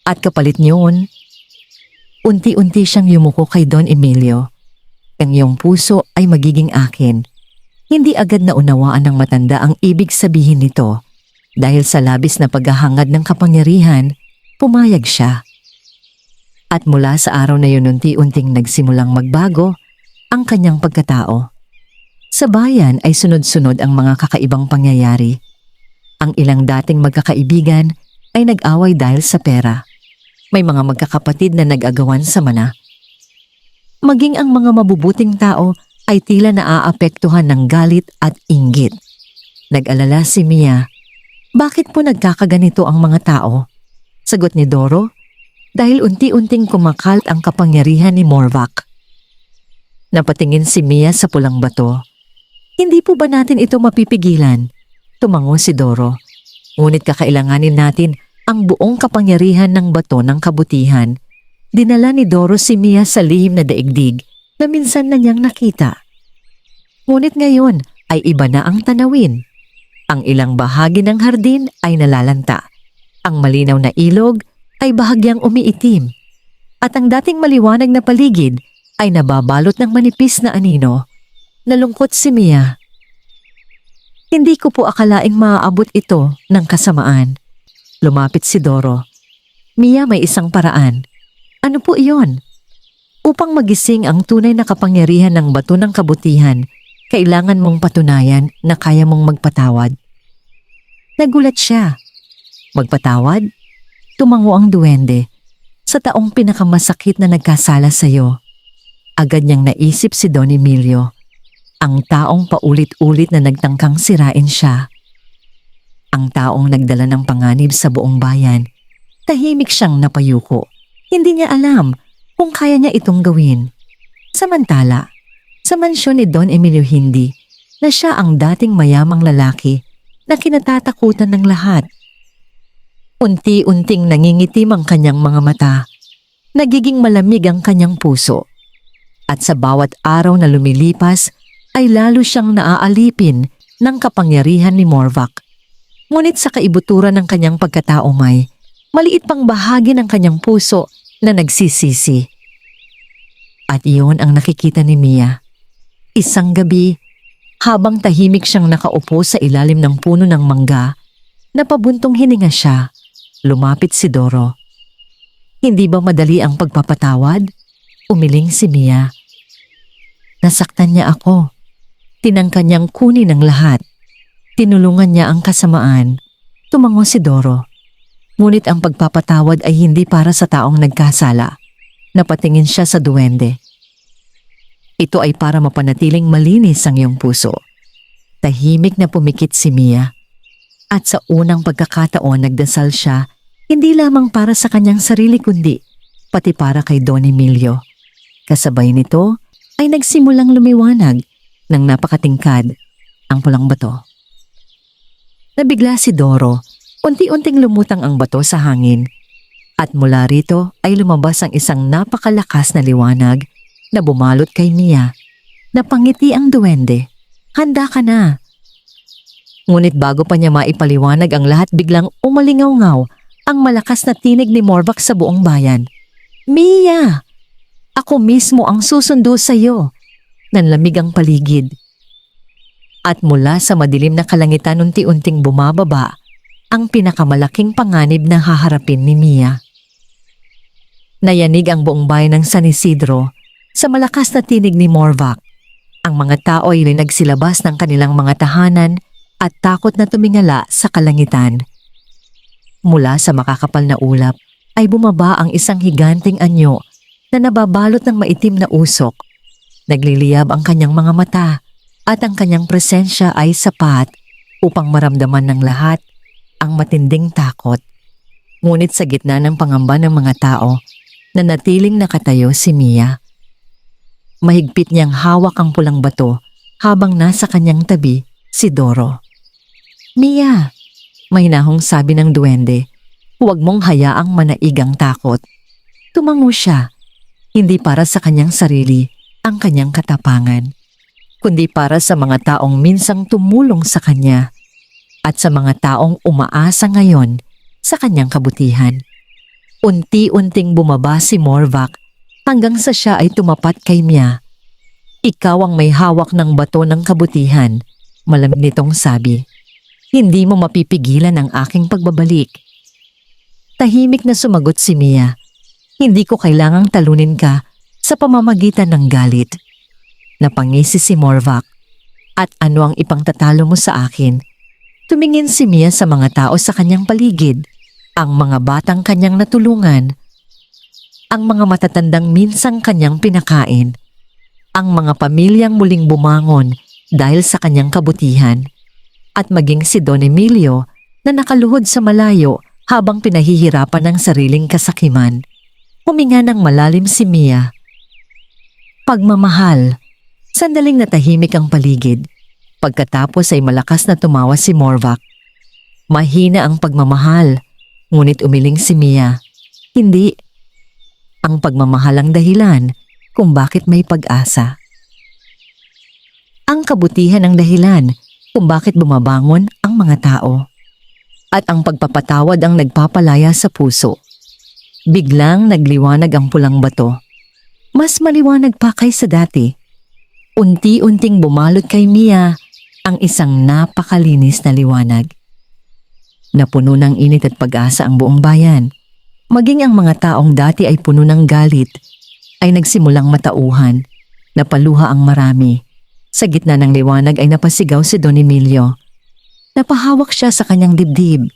At kapalit niyon, unti-unti siyang yumuko kay Don Emilio. Ang iyong puso ay magiging akin. Hindi agad na unawaan ng matanda ang ibig sabihin nito. Dahil sa labis na paghahangad ng kapangyarihan, pumayag siya. At mula sa araw na yun unti-unting nagsimulang magbago ang kanyang pagkatao. Sa bayan ay sunod-sunod ang mga kakaibang pangyayari. Ang ilang dating magkakaibigan ay nag-away dahil sa pera. May mga magkakapatid na nag-agawan sa mana. Maging ang mga mabubuting tao ay tila naaapektuhan ng galit at inggit. Nag-alala si Mia. Bakit po nagkakaganito ang mga tao? Sagot ni Doro, dahil unti-unting kumakalat ang kapangyarihan ni Morvac. Napatingin si Mia sa pulang bato. Hindi po ba natin ito mapipigilan? Tumango si Doro. Ngunit kakailanganin natin ang buong kapangyarihan ng bato ng kabutihan. Dinala ni Doro si Mia sa lihim na daigdig na minsan na niyang nakita. Ngunit ngayon ay iba na ang tanawin. Ang ilang bahagi ng hardin ay nalalanta. Ang malinaw na ilog ay bahagyang umiitim. At ang dating maliwanag na paligid ay nababalot ng manipis na anino. Nalungkot si Mia. Hindi ko po akalaing maaabot ito ng kasamaan. Lumapit si Doro. Mia, may isang paraan. Ano po iyon? Upang magising ang tunay na kapangyarihan ng bato ng kabutihan, kailangan mong patunayan na kaya mong magpatawad. Nagulat siya. Magpatawad? Tumango ang duwende. Sa taong pinakamasakit na nagkasala sa iyo. Agad niyang naisip si Don Emilio. Ang taong paulit-ulit na nagtangkang sirain siya. Ang taong nagdala ng panganib sa buong bayan. Tahimik siyang napayuko. Hindi niya alam kung kaya niya itong gawin. Samantala, sa mansyon ni Don Emilio Hindi, na siya ang dating mayamang lalaki na kinatatakutan ng lahat. Unti-unting nangingitim ang kanyang mga mata. Nagiging malamig ang kanyang puso. At sa bawat araw na lumilipas, ay lalo siyang naaalipin ng kapangyarihan ni Morvac. Ngunit sa kaibuturan ng kanyang pagkatao maliit pang bahagi ng kanyang puso na nagsisisi. At iyon ang nakikita ni Mia. Isang gabi, habang tahimik siyang nakaupo sa ilalim ng puno ng mangga, napabuntong hininga siya, lumapit si Doro. Hindi ba madali ang pagpapatawad? Umiling si Mia. Nasaktan niya ako. Tinangka niyang kunin ang lahat. Tinulungan niya ang kasamaan. Tumango si Doro. Ngunit ang pagpapatawad ay hindi para sa taong nagkasala. Napatingin siya sa duwende. Ito ay para mapanatiling malinis ang iyong puso. Tahimik na pumikit si Mia. At sa unang pagkakataon nagdasal siya, hindi lamang para sa kanyang sarili kundi pati para kay Don Emilio. Kasabay nito ay nagsimulang lumiwanag ng napakatingkad ang pulang bato. Nabigla si Doro. Unti-unting lumutang ang bato sa hangin at mula rito ay lumabas ang isang napakalakas na liwanag na bumalot kay Mia. Napangiti ang duwende. Handa ka na. Ngunit bago pa niya maipaliwanag ang lahat, biglang umalingaw-ngaw ang malakas na tinig ni Morvac sa buong bayan. Mia! Ako mismo ang susundo sa iyo. Nanlamig ang paligid. At mula sa madilim na kalangitan unti-unting bumababa ang pinakamalaking panganib na haharapin ni Mia. Nayanig ang buong bayan ng San Isidro sa malakas na tinig ni Morvac. Ang mga tao ay nagsilabas ng kanilang mga tahanan at takot na tumingala sa kalangitan. Mula sa makakapal na ulap ay bumaba ang isang higanting anyo na nababalot ng maitim na usok. Nagliliyab ang kanyang mga mata at ang kanyang presensya ay sapat upang maramdaman ng lahat ang matinding takot. Ngunit sa gitna ng pangamba ng mga tao, nanatiling nakatayo si Mia. Mahigpit niyang hawak ang pulang bato habang nasa kanyang tabi si Doro. Mia, Mahinahong sabi ng duwende. Huwag mong hayaang manaig ang takot. Tumango siya, hindi para sa kanyang sarili ang kanyang katapangan, kundi para sa mga taong minsang tumulong sa kanya at sa mga taong umaasa ngayon sa kanyang kabutihan. Unti-unting bumaba si Morvac hanggang sa siya ay tumapat kay Mia. Ikaw ang may hawak ng bato ng kabutihan, malamig nitong sabi. Hindi mo mapipigilan ang aking pagbabalik. Tahimik na sumagot si Mia. Hindi ko kailangang talunin ka sa pamamagitan ng galit. Napangisi si Morvac. At ano ang ipangtatalo mo sa akin? Tumingin si Mia sa mga tao sa kanyang paligid, ang mga batang kanyang natulungan, ang mga matatandang minsang kanyang pinakain, ang mga pamilyang muling bumangon dahil sa kanyang kabutihan, at maging si Don Emilio na nakaluhod sa malayo habang pinahihirapan ng sariling kasakiman. Huminga ng malalim si Mia. Pagmamahal. Sandaling natahimik ang paligid. Pagkatapos ay malakas na tumawa si Morvac. Mahina ang pagmamahal, ngunit umiling si Mia. Hindi. Ang pagmamahal ang dahilan kung bakit may pag-asa. Ang kabutihan ang dahilan kung bakit bumabangon ang mga tao. At ang pagpapatawad ang nagpapalaya sa puso. Biglang nagliwanag ang pulang bato. Mas maliwanag pa kaysa dati. Unti-unting bumalot kay Mia ang isang napakalinis na liwanag. Napuno ng init at pag-asa ang buong bayan. Maging ang mga taong dati ay puno ng galit ay nagsimulang matauhan. Napaluha ang marami. Sa gitna ng liwanag ay napasigaw si Don Emilio. Napahawak siya sa kanyang dibdib.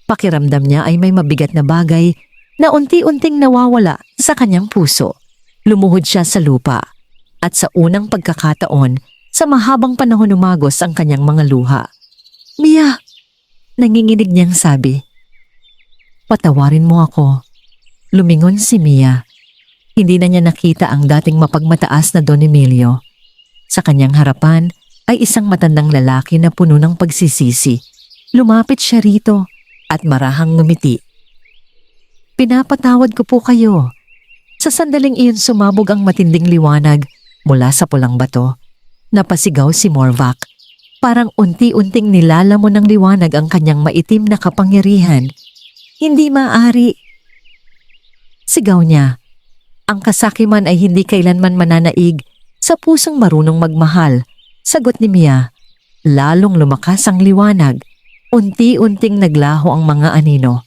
Pakiramdam niya ay may mabigat na bagay na unti-unting nawawala sa kanyang puso. Lumuhod siya sa lupa at sa unang pagkakataon sa mahabang panahon umagos ang kanyang mga luha. Mia! Nanginginig niyang sabi. Patawarin mo ako. Lumingon si Mia. Hindi na niya nakita ang dating mapagmataas na Don Emilio. Sa kanyang harapan ay isang matandang lalaki na puno ng pagsisisi. Lumapit siya rito at marahang ngumiti. Pinapatawad ko po kayo. Sa sandaling iyon sumabog ang matinding liwanag mula sa pulang bato. Napasigaw si Morvac. Parang unti-unting nilalamon ng liwanag ang kanyang maitim na kapangyarihan. Hindi maaari. Sigaw niya. Ang kasakiman ay hindi kailanman mananaig sa pusong marunong magmahal. Sagot ni Mia. Lalong lumakas ang liwanag. Unti-unting naglaho ang mga anino.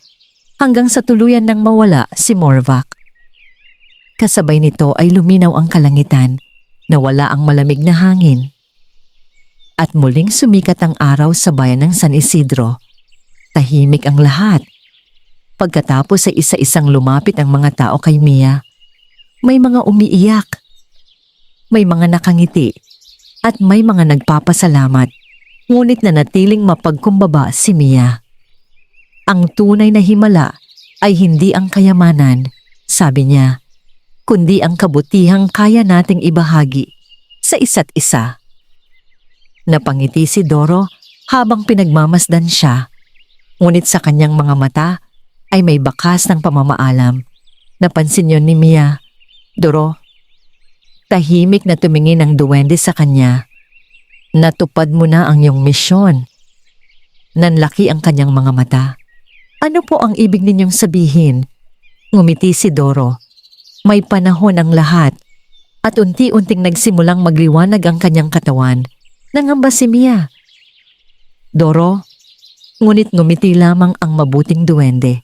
Hanggang sa tuluyan nang mawala si Morvac. Kasabay nito ay luminaw ang kalangitan. Nawala ang malamig na hangin. At muling sumikat ang araw sa bayan ng San Isidro. Tahimik ang lahat. Pagkatapos ay isa-isang lumapit ang mga tao kay Mia. May mga umiiyak. May mga nakangiti. At may mga nagpapasalamat. Ngunit nanatiling mapagkumbaba si Mia. Ang tunay na himala ay hindi ang kayamanan, sabi niya, kundi ang kabutihang kaya nating ibahagi sa isa't isa. Napangiti si Doro habang pinagmamasdan siya, ngunit sa kanyang mga mata ay may bakas ng pamamaalam. Napansin yon ni Mia. Doro, tahimik na tumingin ang duwende sa kanya. Natupad mo na ang iyong misyon. Nanlaki ang kanyang mga mata. Ano po ang ibig ninyong sabihin? Ngumiti si Doro. May panahon ang lahat at unti-unting nagsimulang magliwanag ang kanyang katawan. Nangamba si Mia. Doro, ngunit ngumiti lamang ang mabuting duwende.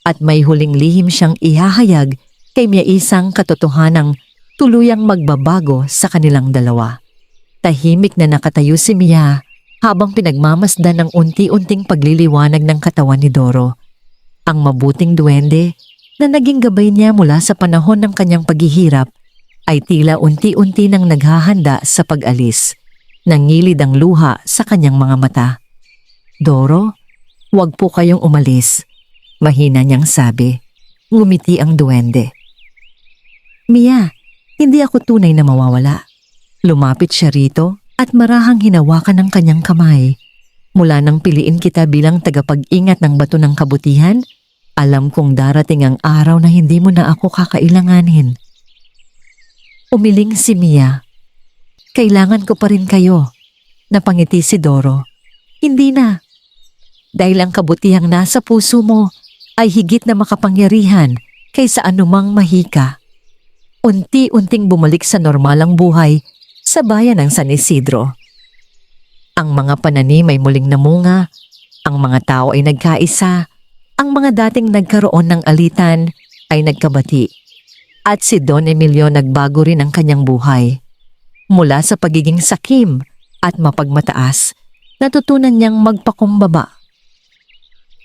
At may huling lihim siyang ihahayag kay Mia, isang katotohanang tuluyang magbabago sa kanilang dalawa. Tahimik na nakatayo si Mia habang pinagmamasdan ng unti-unting pagliliwanag ng katawan ni Doro. Ang mabuting duwende na naging gabay niya mula sa panahon ng kanyang paghihirap ay tila unti-unti nang naghahanda sa pag-alis. Nangilid ang luha sa kanyang mga mata. Doro, huwag po kayong umalis. Mahina niyang sabi. Ngumiti ang duwende. Mia, hindi ako tunay na mawawala. Lumapit siya rito at marahang hinawakan ng kanyang kamay. Mula nang piliin kita bilang tagapag-ingat ng bato ng kabutihan, alam kong darating ang araw na hindi mo na ako kakailanganin. Umiling si Mia. Kailangan ko pa rin kayo. Napangiti si Doro. Hindi na. Dahil ang kabutihang nasa puso mo ay higit na makapangyarihan kaysa anumang mahika. Unti-unting bumalik sa normalang buhay sa bayan ng San Isidro. Ang mga pananim ay muling namunga, ang mga tao ay nagkaisa, ang mga dating nagkaroon ng alitan ay nagkabati. At si Don Emilio nagbago rin ang kanyang buhay. Mula sa pagiging sakim at mapagmataas, natutunan niyang magpakumbaba.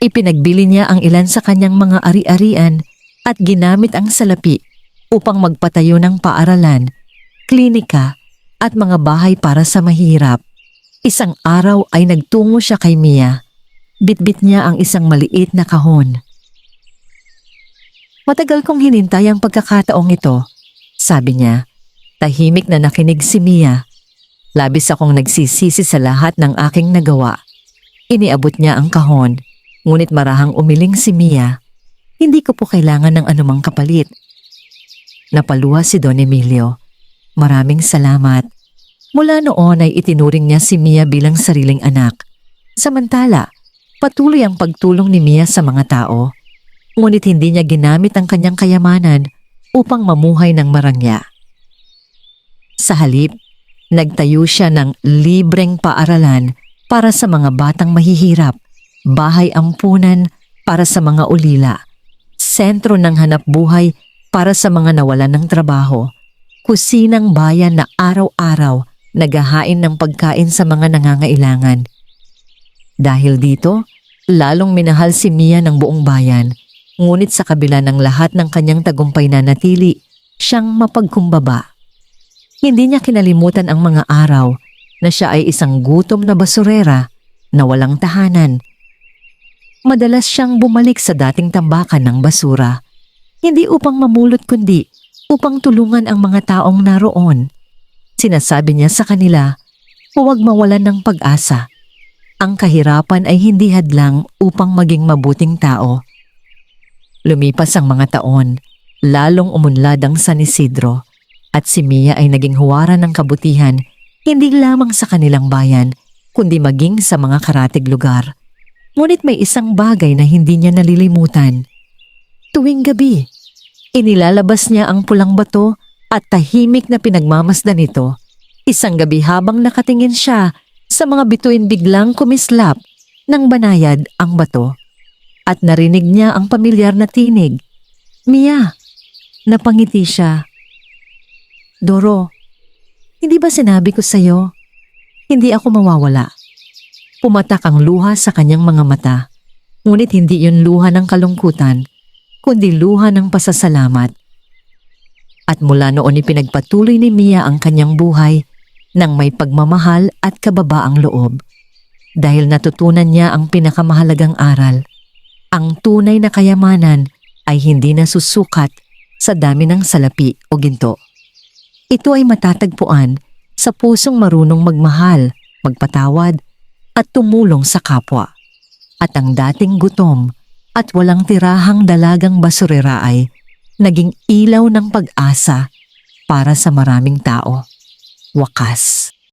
Ipinagbili niya ang ilan sa kanyang mga ari-arian at ginamit ang salapi upang magpatayo ng paaralan, klinika at mga bahay para sa mahirap. Isang araw ay nagtungo siya kay Mia. Bitbit niya ang isang maliit na kahon. Matagal kong hinintay ang pagkakataong ito, sabi niya. Tahimik na nakinig si Mia. Labis akong nagsisisi sa lahat ng aking nagawa. Iniabot niya ang kahon. Ngunit marahang umiling si Mia. Hindi ko po kailangan ng anumang kapalit. Napaluha si Don Emilio. Maraming salamat. Mula noon ay itinuring niya si Mia bilang sariling anak. Samantala, patuloy ang pagtulong ni Mia sa mga tao. Ngunit hindi niya ginamit ang kanyang kayamanan upang mamuhay ng marangya. Sa halip, nagtayo siya ng libreng paaralan para sa mga batang mahihirap, bahay ampunan para sa mga ulila, sentro ng hanapbuhay para sa mga nawalan ng trabaho, kusinang bayan na araw-araw naghahain ng pagkain sa mga nangangailangan. Dahil dito, lalong minahal si Mia ng buong bayan, ngunit sa kabila ng lahat ng kanyang tagumpay na natili, siyang mapagkumbaba. Hindi niya kinalimutan ang mga araw na siya ay isang gutom na basurera na walang tahanan. Madalas siyang bumalik sa dating tambakan ng basura, hindi upang mamulot kundi upang tulungan ang mga taong naroon. Sinasabi niya sa kanila, huwag mawalan ng pag-asa. Ang kahirapan ay hindi hadlang upang maging mabuting tao. Lumipas ang mga taon, lalong umunlad ang San Isidro at si Mia ay naging huwaran ng kabutihan hindi lamang sa kanilang bayan kundi maging sa mga karatig lugar. Ngunit may isang bagay na hindi niya nalilimutan. Tuwing gabi, inilalabas niya ang pulang bato at tahimik na pinagmamasdan ito. Isang gabi habang nakatingin siya sa mga bituin biglang kumislap ng banayad ang bato. At narinig niya ang pamilyar na tinig. Mia, napangiti siya. Doro, hindi ba sinabi ko sa'yo? Hindi ako mawawala. Pumatak ang luha sa kanyang mga mata. Ngunit hindi yun luha ng kalungkutan, kundi luha ng pasasalamat. At mula noon ipinagpatuloy ni Mia ang kanyang buhay ng may pagmamahal at kababaang loob. Dahil natutunan niya ang pinakamahalagang aral. Ang tunay na kayamanan ay hindi nasusukat sa dami ng salapi o ginto. Ito ay matatagpuan sa pusong marunong magmahal, magpatawad, at tumulong sa kapwa. At ang dating gutom at walang tirahang dalagang basurera ay naging ilaw ng pag-asa para sa maraming tao. Wakas.